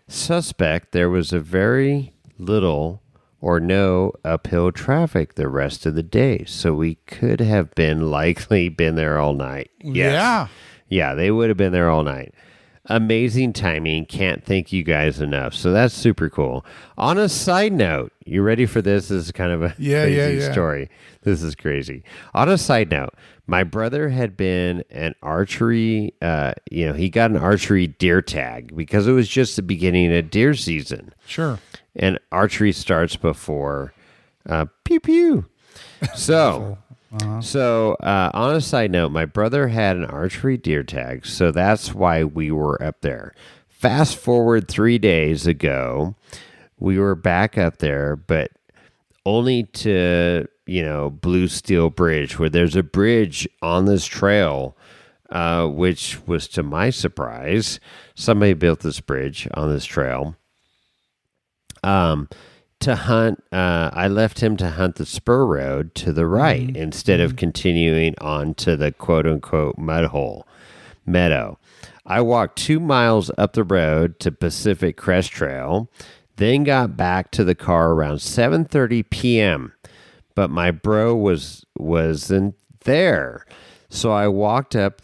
suspect there was a very little or no uphill traffic the rest of the day, so we could have likely been there all night. Yes. Yeah, they would have been there all night. Amazing timing. Can't thank you guys enough. So that's super cool. On a side note, you ready for this? This is kind of a crazy story. This is crazy. On a side note, my brother had been an archery, he got an archery deer tag because it was just the beginning of deer season. Sure. And archery starts before pew pew. So... So, on a side note, my brother had an archery deer tag, so that's why we were up there. Fast forward 3 days ago, we were back up there, but only to, Blue Steel Bridge, where there's a bridge on this trail, which was, to my surprise, somebody built this bridge on this trail. To hunt, I left him to hunt the spur road to the right instead of continuing on to the quote-unquote meadow. I walked 2 miles up the road to Pacific Crest Trail, then got back to the car around 7:30 p.m., but my bro wasn't there. So I walked up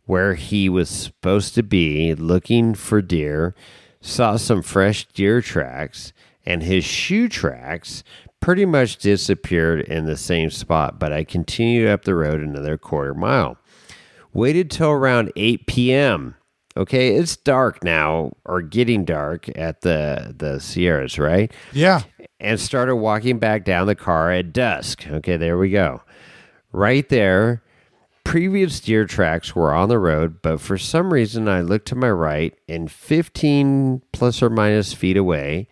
where he was supposed to be looking for deer, saw some fresh deer tracks, and his shoe tracks pretty much disappeared in the same spot, but I continued up the road another quarter mile. Waited till around 8 p.m. Okay, it's dark now, or getting dark at the Sierras, right? Yeah. And started walking back down the car at dusk. Okay, there we go. Right there, previous deer tracks were on the road, but for some reason I looked to my right, and 15 plus or minus feet away,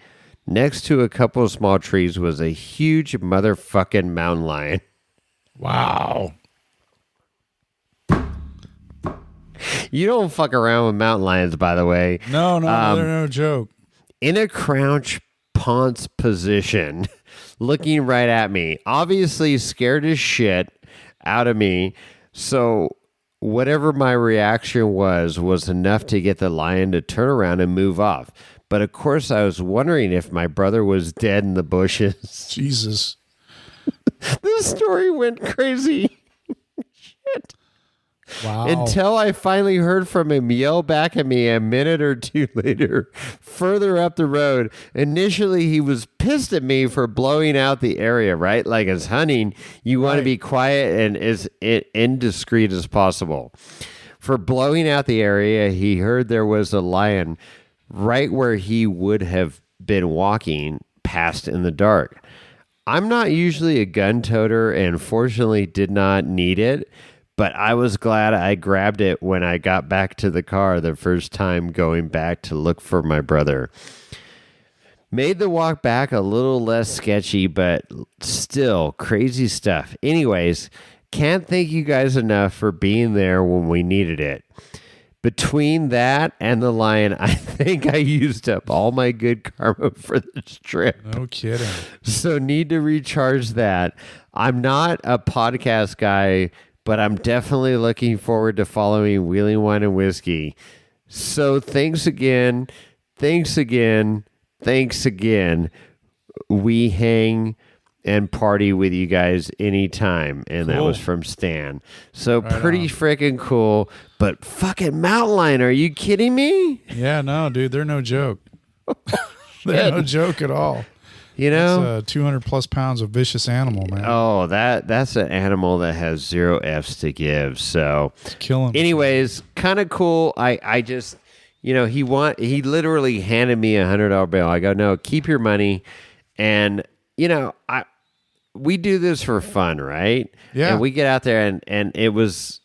next to a couple of small trees, was a huge motherfucking mountain lion. Wow. You don't fuck around with mountain lions, by the way. No, they're no joke. In a crouch ponce position, looking right at me, obviously scared as shit out of me. So whatever my reaction was enough to get the lion to turn around and move off. But of course, I was wondering if my brother was dead in the bushes. Jesus. This story went crazy. Shit. Wow. Until I finally heard from him yell back at me a minute or two later, further up the road. Initially, he was pissed at me for blowing out the area, right? Like as hunting, you want to be quiet and as indiscreet as possible. For blowing out the area, he heard there was a lion right where he would have been walking past in the dark. I'm not usually a gun toter and fortunately did not need it. But I was glad I grabbed it when I got back to the car the first time going back to look for my brother. Made the walk back a little less sketchy, but still crazy stuff. Anyways, can't thank you guys enough for being there when we needed it. Between that and the lion, I think I used up all my good karma for this trip. No kidding. So need to recharge that. I'm not a podcast guy, but I'm definitely looking forward to following Wheeling Wine and Whiskey. So thanks again. We hang and party with you guys anytime. And that was from Stan. So pretty freaking cool. But fucking mountain lion, are you kidding me? Yeah, no, dude, they're no joke. They're no joke at all. You know, 200 plus pounds of vicious animal, man. Oh, that's an animal that has 0 F's to give. So, it's killing. Anyways, kind of cool. I just, he literally handed me $100 bill. I go, no, keep your money, and we do this for fun, right? Yeah. And we get out there, and it was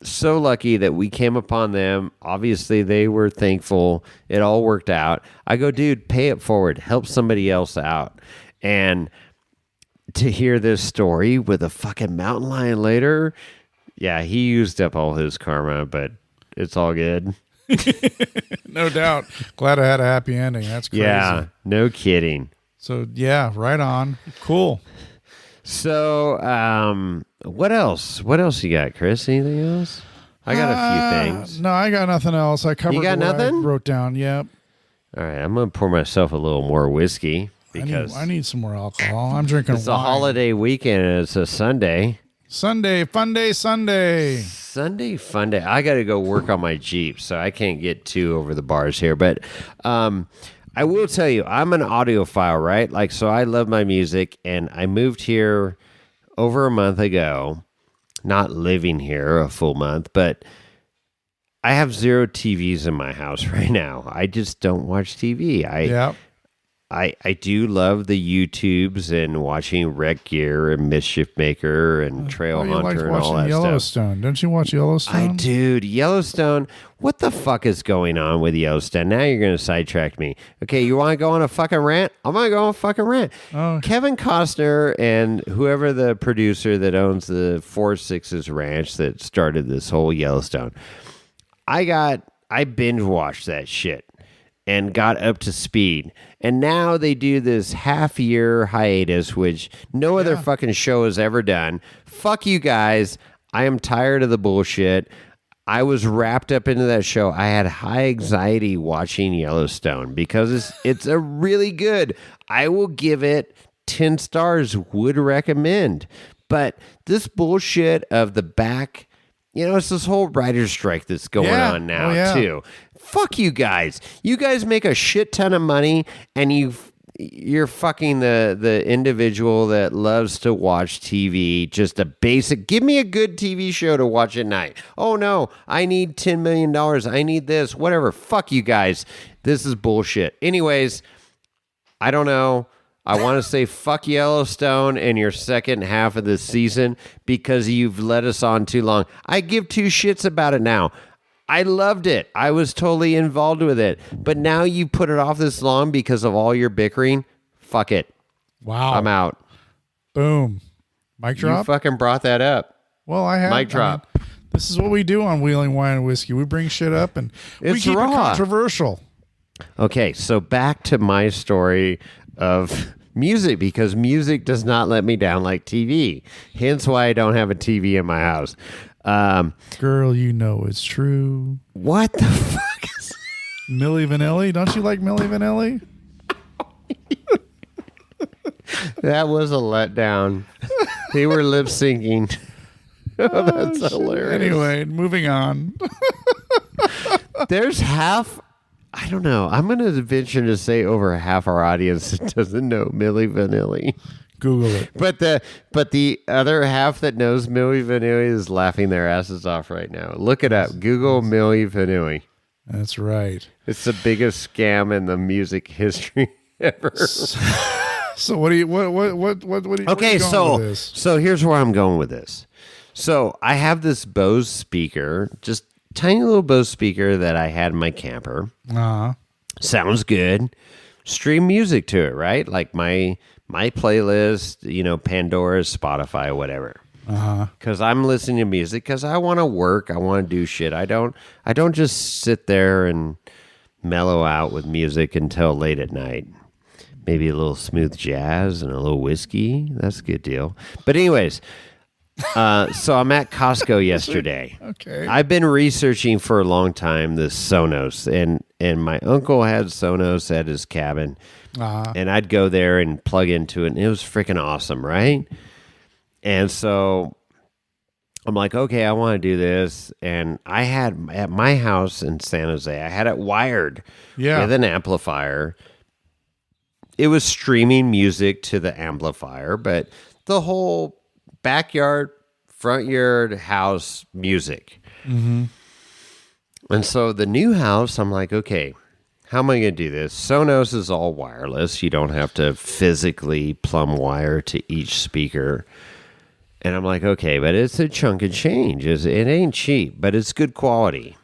so lucky that we came upon them. Obviously, they were thankful. It all worked out. I go, dude, pay it forward. Help somebody else out. And to hear this story with a fucking mountain lion later, yeah, he used up all his karma, but it's all good. No doubt. Glad I had a happy ending. That's crazy. Yeah, no kidding. So, yeah, right on. Cool. So, what else? What else you got, Chris? Anything else? I got a few things. No, I got nothing else. I covered You got what nothing? I wrote down. Yep. All right, I'm gonna pour myself a little more whiskey because I need some more alcohol. I'm drinking it's wine. a holiday weekend and it's a Sunday. Sunday, fun day, Sunday. Sunday fun day. I got to go work on my Jeep, so I can't get too over the bars here. But I will tell you, I'm an audiophile, right? Like, so I love my music, and I moved here over a month ago. Not living here a full month, but I have 0 TVs in my house right now. I just don't watch TV. I do love the YouTubes and watching Wreck Gear and Mischief Maker and Trail Hunter and all that Yellowstone. stuff. Don't you watch Yellowstone? Yellowstone. What the fuck is going on with Yellowstone? Now you're going to sidetrack me. Okay, you want to go on a fucking rant? I'm going to go on a fucking rant. Oh. Kevin Costner and whoever the producer that owns the 4 Sixes Ranch that started this whole Yellowstone, I binge watched that shit and got up to speed. And now they do this half-year hiatus, which no other fucking show has ever done. Fuck you guys. I am tired of the bullshit. I was wrapped up into that show. I had high anxiety watching Yellowstone because it's a really good. I will give it 10 stars, would recommend. But this bullshit of the back, it's this whole writer's strike that's going on now, too. Fuck you guys. You guys make a shit ton of money, and you're fucking the individual that loves to watch TV, just a basic, give me a good TV show to watch at night. Oh no, I need $10 million. I need this, whatever. Fuck you guys. This is bullshit. Anyways, I don't know. I want to say fuck Yellowstone and your second half of the season because you've let us on too long. I give two shits about it now. I loved it. I was totally involved with it. But now you put it off this long because of all your bickering. Fuck it. Wow. I'm out. Boom. Mic drop? You fucking brought that up. Well, I have. Mic drop. I mean, this is what we do on Wheeling Wine and Whiskey. We bring shit up and we It's keep raw. it controversial. Okay, so back to my story of music, because music does not let me down like TV. Hence why I don't have a TV in my house. Girl, you know it's true. What the fuck is Milli Vanilli? Don't you like Milli Vanilli? that? Was a letdown. They were lip syncing. Oh, that's hilarious. Anyway, moving on. There's half, I don't know. I'm going to venture to say over half our audience that doesn't know Milli Vanilli. Google it. But the other half that knows Milli Vanilli is laughing their asses off right now. Look it up. Google Milli Vanilli. That's right. It's the biggest scam in the music history ever. So what do you what do you Okay, where are you going with this? so here's where I'm going with this. So I have this Bose speaker, just tiny little Bose speaker that I had in my camper. Uh-huh. Sounds good. Stream music to it, right? Like my playlist, Pandora, Spotify, whatever. Because I'm listening to music because I want to work. I want to do shit. I don't just sit there and mellow out with music until late at night. Maybe a little smooth jazz and a little whiskey. That's a good deal. But anyways, so I'm at Costco yesterday. Okay. I've been researching for a long time this Sonos, and my uncle had Sonos at his cabin. And I'd go there and plug into it, and it was freaking awesome, right? And so I'm like, okay, I want to do this. And I had, at my house in San Jose, I had it wired with an amplifier. It was streaming music to the amplifier, but the whole backyard, front yard, house music. Mm-hmm. And so the new house, I'm like, okay, how am I going to do this? Sonos is all wireless. You don't have to physically plumb wire to each speaker. And I'm like, okay, but it's a chunk of change. It ain't cheap, but it's good quality.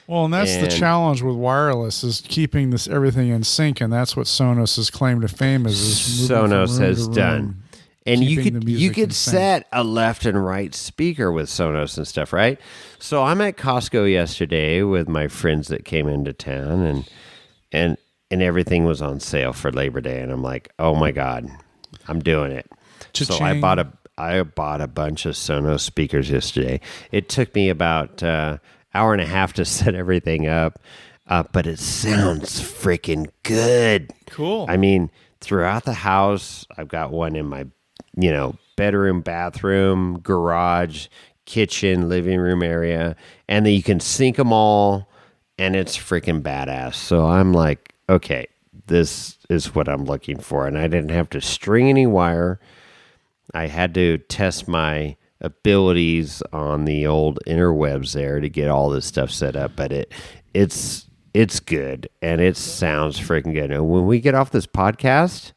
Well, and that's the challenge with wireless is keeping this everything in sync, and that's what Sonos' claim to fame is Sonos has done. And you could sync. set a left and right speaker with Sonos and stuff, right? So I'm at Costco yesterday with my friends that came into town, and everything was on sale for Labor Day, and I'm like, oh my God, I'm doing it. Cha-ching. So I bought a bunch of Sonos speakers yesterday. It took me about hour and a half to set everything up, but it sounds freaking good. Cool. I mean, throughout the house, I've got one in my, bedroom, bathroom, garage, kitchen, living room area, and then you can sync them all, and it's freaking badass. So I'm like, okay, this is what I'm looking for, and I didn't have to string any wire. I had to test my abilities on the old interwebs there to get all this stuff set up, but it's good, and it sounds freaking good. And when we get off this podcast,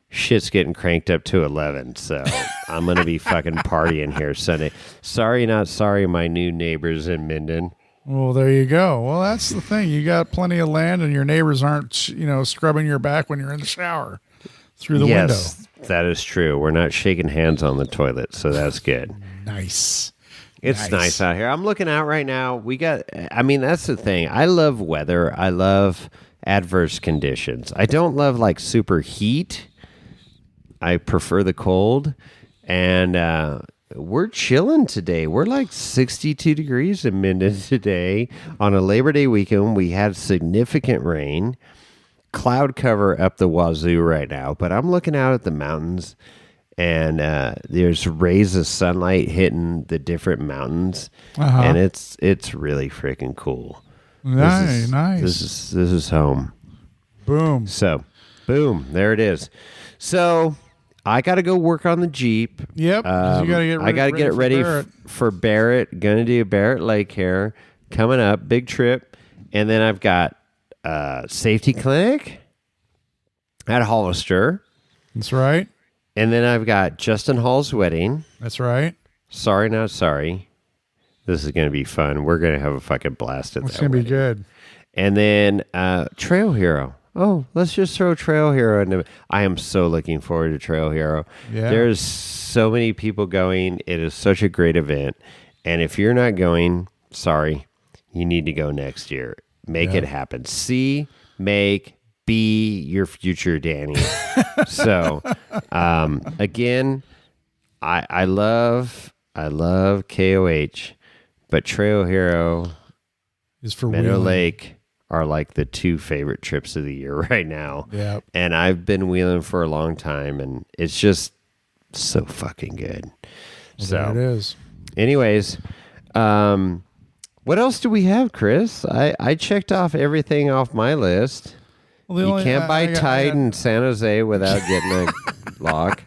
shit's getting cranked up to 11, so I'm going to be fucking partying here Sunday. Sorry, not sorry, my new neighbors in Minden. Well, there you go. Well, that's the thing. You got plenty of land, and your neighbors aren't, scrubbing your back when you're in the shower through the window. Yes, that is true. We're not shaking hands on the toilet, so that's good. Nice. It's nice out here. I'm looking out right now. That's the thing. I love weather. I love adverse conditions. I don't love like super heat. I prefer the cold. And we're chilling today. We're like 62 degrees in Minden today. On a Labor Day weekend, we had significant rain. Cloud cover up the wazoo right now. But I'm looking out at the mountains, and there's rays of sunlight hitting the different mountains. And it's really freaking cool. Nice. This is home. Boom. So Boom. There it is. So I got to go work on the Jeep. Yep. You gotta get I got to get it ready for Barrett. Going to do Barrett Lake here. Coming up. Big trip. And then I've got safety clinic at Hollister. That's right. And then I've got Justin Hall's wedding. That's right. Sorry, not sorry. This is going to be fun. We're going to have a fucking blast at that. It's going to be good. And then Trail Hero. Oh, let's just throw Trail Hero into. I am so looking forward to Trail Hero. Yeah. There's so many people going. It is such a great event. And if you're not going, sorry, you need to go next year. Make it happen. See, make, be your future Danny. So, again, I love KOH, but Trail Hero Is for Meadow wheeling. Lake are like the two favorite trips of the year right now. Yep. And I've been wheeling for a long time, and it's just so fucking good. There it is. Anyways, what else do we have, Chris? I checked off everything off my list. Well, You can't buy Tide in San Jose without getting a lock.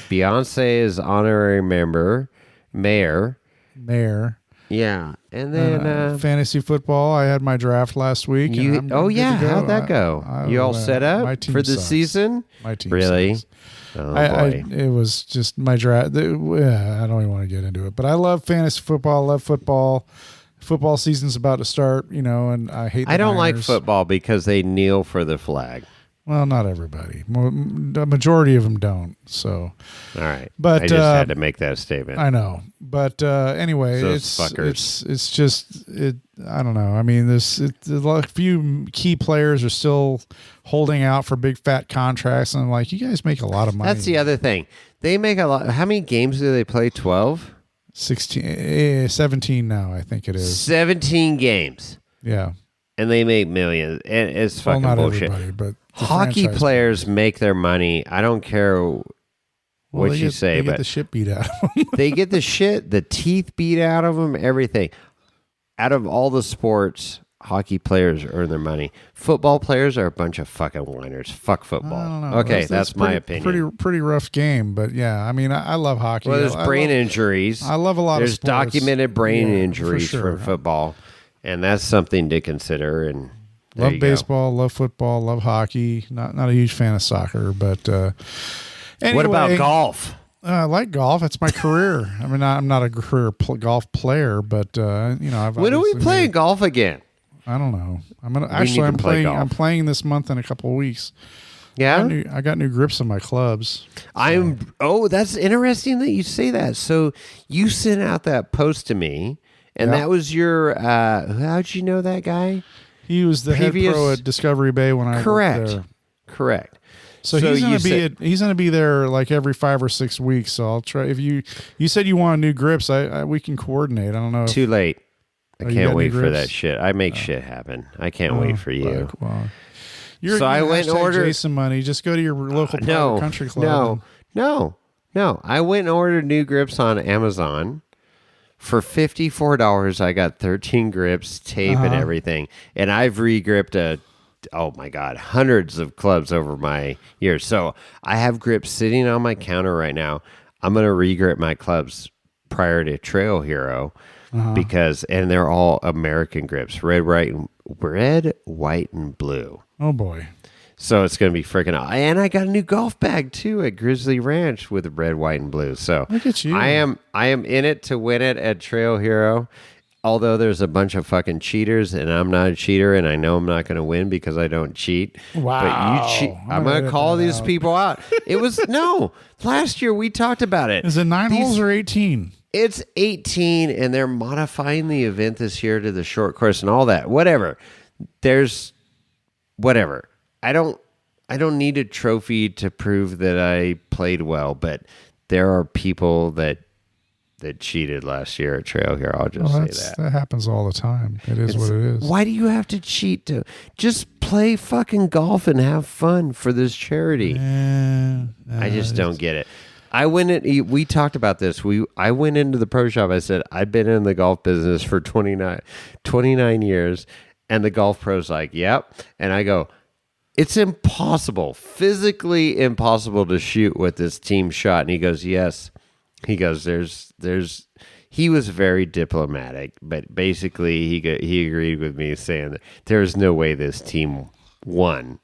Beyonce is honorary mayor. Yeah. And then fantasy football. I had my draft last week. and I'm good to go. How'd that go? You all set my up team for the sucks. season? My team Really? sucks. Oh, boy. It was just my draft. I don't even want to get into it, but I love fantasy football. I love football. Football season's about to start, and I hate. I don't like Niners. football because they kneel for the flag. Well, not everybody. The majority of them don't. So, All right. But, I just had to make that statement. I know. But anyway, Those it's fuckers. it's just it. I don't know. I mean, a few key players are still holding out for big fat contracts, and I'm like, you guys make a lot of money. That's the other thing. They make a lot. How many games do they play? 12? 17 now, I think it is. 17 games. Yeah. And they make millions. And it's fucking not bullshit. everybody, but the Hockey franchise players make their money. I don't care what you say, they but get the shit beat out of them. they get the teeth beat out of them, everything. Out of all the sports, hockey players earn their money. Football players are a bunch of fucking whiners. Fuck football. I don't know. Okay, that's my opinion. Pretty rough game, but yeah, I mean, I love hockey. Well, there's brain love, injuries. I love a lot There's of sports. documented brain Yeah, injuries for sure. from football, and that's something to consider. And there Love you go. baseball, love football, love hockey. Not a huge fan of soccer, but anyway, What about golf? I like golf. It's my career. I mean, I'm not a career golf player, but I've. When are we obviously playing golf again? I don't know. I'm gonna We need to I'm play playing. golf. I'm playing this month in a couple of weeks. Yeah, I got new grips on my clubs. That's interesting that you say that. So you sent out that post to me, and Yeah. that was your. How'd you know that guy? He was the head pro at Discovery Bay when I worked there. Correct. So he's gonna be there like every 5 or 6 weeks. So I'll try. If you said you want new grips, we can coordinate. I don't know. Too late. I you got can't new wait for grips? that shit. I make shit happen. I can't wait for you. Well, So I went and ordered Jason money. Just go to your local private country club. No. I went and ordered new grips on Amazon. For $54, I got 13 grips, tape, and everything. And I've re-gripped hundreds of clubs over my years. So I have grips sitting on my counter right now. I'm going to re-grip my clubs prior to Trail Hero and they're all American grips, red, white, and blue. Oh boy. So it's going to be freaking out. And I got a new golf bag too at Grizzly Ranch with red, white, and blue. So look at you. I am in it to win it at Trail Hero. Although there's a bunch of fucking cheaters, and I'm not a cheater, and I know I'm not going to win because I don't cheat. Wow. But you cheat. I'm going to call these people out. It was last year we talked about it. Is it 9 holes or 18? It's 18, and they're modifying the event this year to the short course and all that. Whatever. Whatever. I don't need a trophy to prove that I played well, but there are people that cheated last year at Trail Hero. I'll just say that. That happens all the time. It is what it is. Why do you have to cheat to just play fucking golf and have fun for this charity? I just don't get it. We talked about this. I went into the pro shop. I said, I've been in the golf business for 29 years. And the golf pro's like, yep. And I go, it's impossible, physically impossible to shoot what this team shot. And he goes, yes. He goes, he was very diplomatic, but basically he agreed with me saying that there's no way this team won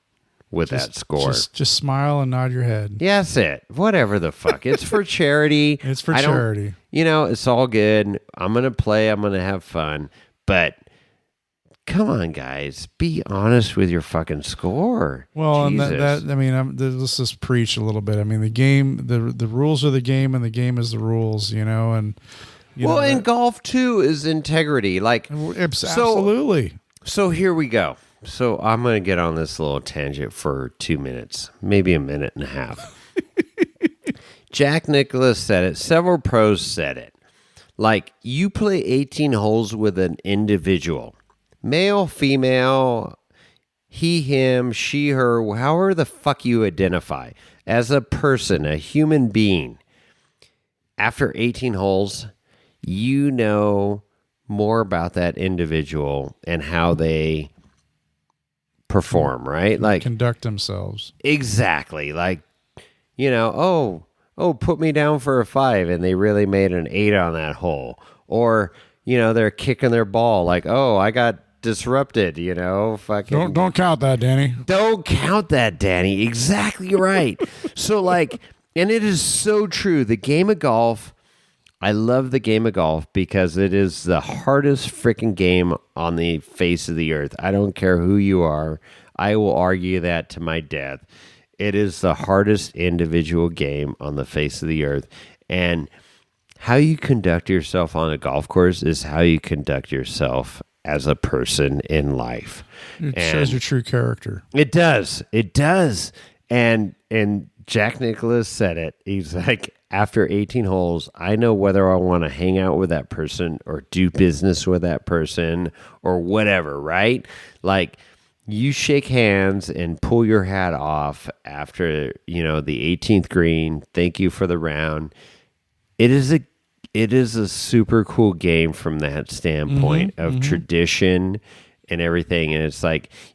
with that score. Just smile and nod your head. Yeah, that's it. Whatever the fuck. It's for charity. It's for charity. It's all good. I'm going to play. I'm going to have fun. But come on, guys. Be honest with your fucking score. Well, Jesus. and I mean, let's just preach a little bit. I mean, the game, the rules are the game, and the game is the rules, and... in golf, too, is integrity. Absolutely. So here we go. So I'm going to get on this little tangent for 2 minutes, maybe a minute and a half. Jack Nicklaus said it. Several pros said it. You play 18 holes with an individual. Male, female, he, him, she, her, however the fuck you identify. As a person, a human being. After 18 holes, you know more about that individual and how they perform, right? Conduct themselves. Exactly. Put me down for a 5 and they really made an 8 on that hole. Or, they're kicking their ball I got disrupted, fucking Don't count that, Danny. Don't count that, Danny. Exactly right. So and it is so true. The game of golf, I love the game of golf because it is the hardest freaking game on the face of the earth. I don't care who you are. I will argue that to my death. It is the hardest individual game on the face of the earth. And how you conduct yourself on a golf course is how you conduct yourself as a person in life. It shows your true character. It does. It does. And Jack Nicklaus said it. He's like, after 18 holes, I know whether I want to hang out with that person or do business with that person or whatever, right? You shake hands and pull your hat off after, the 18th green. Thank you for the round. It is a super cool game from that standpoint of tradition and everything. And it's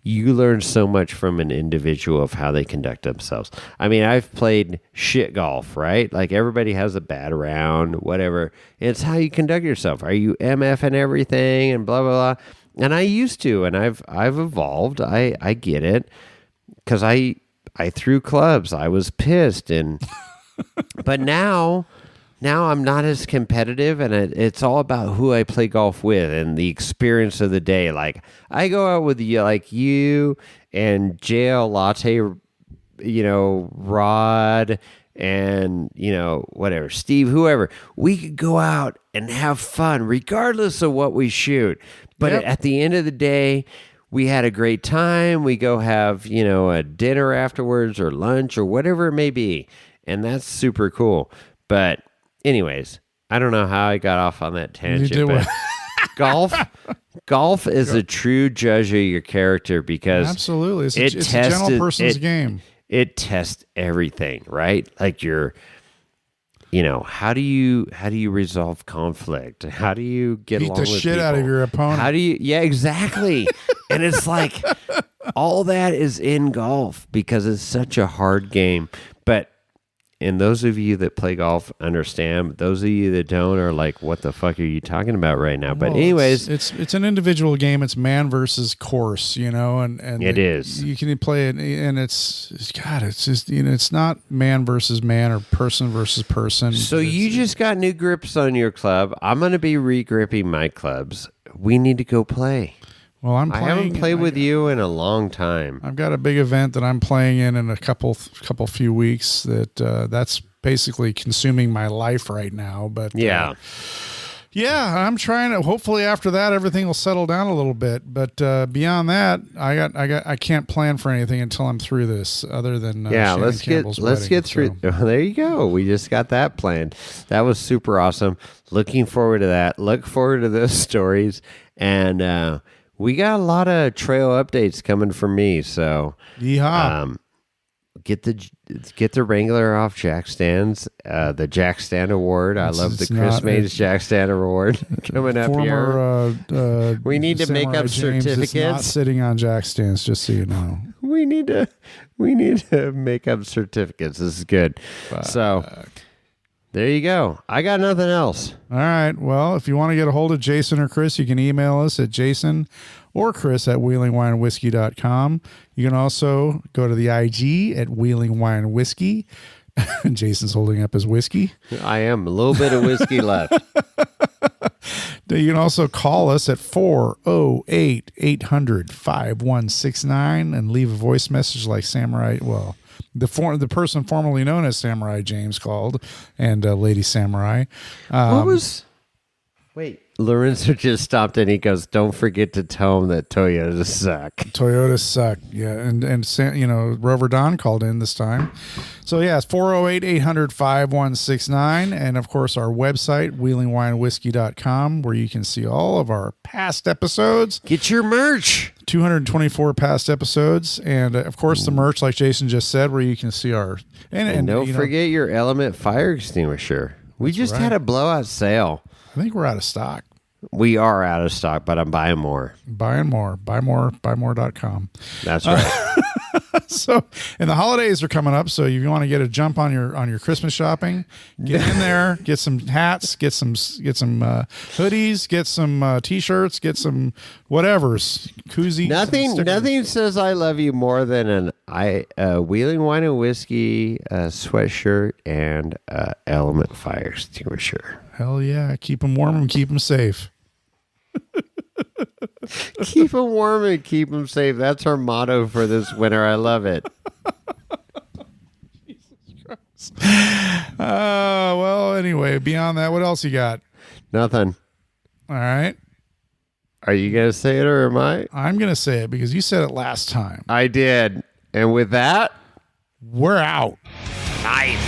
you learn so much from an individual of how they conduct themselves. I mean, I've played shit golf, right? Everybody has a bad round, whatever. It's how you conduct yourself. Are you MFing everything and blah, blah, blah. And I used to, and I've evolved. I get it. Cause I threw clubs. I was pissed. But now I'm not as competitive, and it's all about who I play golf with and the experience of the day. I go out with you and JL Latte, Rod, and whatever, Steve, whoever. We could go out and have fun regardless of what we shoot. But at the end of the day, we had a great time. We go have a dinner afterwards or lunch or whatever it may be, and that's super cool. But anyways, I don't know how I got off on that tangent, but golf is a true judge of your character because absolutely, it's a general person's game. It tests everything, right? How do you resolve conflict? How do you get along with people? Beat the shit out of your opponent. How do you? Yeah, exactly. And it's all that is in golf because it's such a hard game, but. And those of you that play golf understand. Those of you that don't are what the fuck are you talking about right now? But anyways, it's an individual game. It's man versus course, and it is. You can play it, and it's just it's not man versus man or person versus person. So you just got new grips on your club. I'm going to be re-gripping my clubs. We need to go play. Well, I haven't played with you in a long time. I've got a big event that I'm playing in a couple few weeks. That's basically consuming my life right now. But I'm trying to. Hopefully, after that, everything will settle down a little bit. But beyond that, I can't plan for anything until I'm through this. Other than let's get through. So. There you go. We just got that planned. That was super awesome. Looking forward to that. Look forward to those stories and. We got a lot of trail updates coming from me, so get the Wrangler off Jack Stands, the Jack Stand Award. I love the Chris Mays Jack Stand Award coming up here. We need to make up certificates. Is not sitting on Jack Stands, just so you know. We need to make up certificates. This is good. So there you go. I got nothing else. All right. Well, if you want to get a hold of Jason or Chris, you can email us at Jason or Chris at wheelingwineandwhiskey.com. You can also go to the IG at Wheeling Wine Whiskey. Jason's holding up his whiskey. I am. A little bit of whiskey left. You can also call us at 408-800-5169 and leave a voice message like Samurai. Well, the person formerly known as Samurai James called, and Lady Samurai. Wait. Lorenzo just stopped and he goes, don't forget to tell him that Toyotas suck. Toyotas suck. Yeah. And Rover Don called in this time. So yeah, it's 408-800-5169. And of course our website, wheelingwinewhiskey.com, where you can see all of our past episodes. Get your merch. 224 past episodes. And of course the merch, like Jason just said, where you can see our, and don't forget your Element fire extinguisher. We just had a blowout sale. I think we're out of stock. We are out of stock, but I'm buying more. Buying more. Buymore.com. That's right. So, and the holidays are coming up. So if you want to get a jump on your Christmas shopping, get in there, get some hats, get some hoodies, get some t-shirts, get some whatever's koozies. Nothing says I love you more than Wheeling Wine and Whiskey sweatshirt and Element fire extinguisher. Hell yeah. Keep them warm and keep them safe. Keep them warm and keep them safe. That's our motto for this winter. I love it. Jesus Christ. Well, anyway, beyond that, what else you got? Nothing. All right. Are you going to say it or am I? I'm going to say it because you said it last time. I did. And with that, we're out. Nice.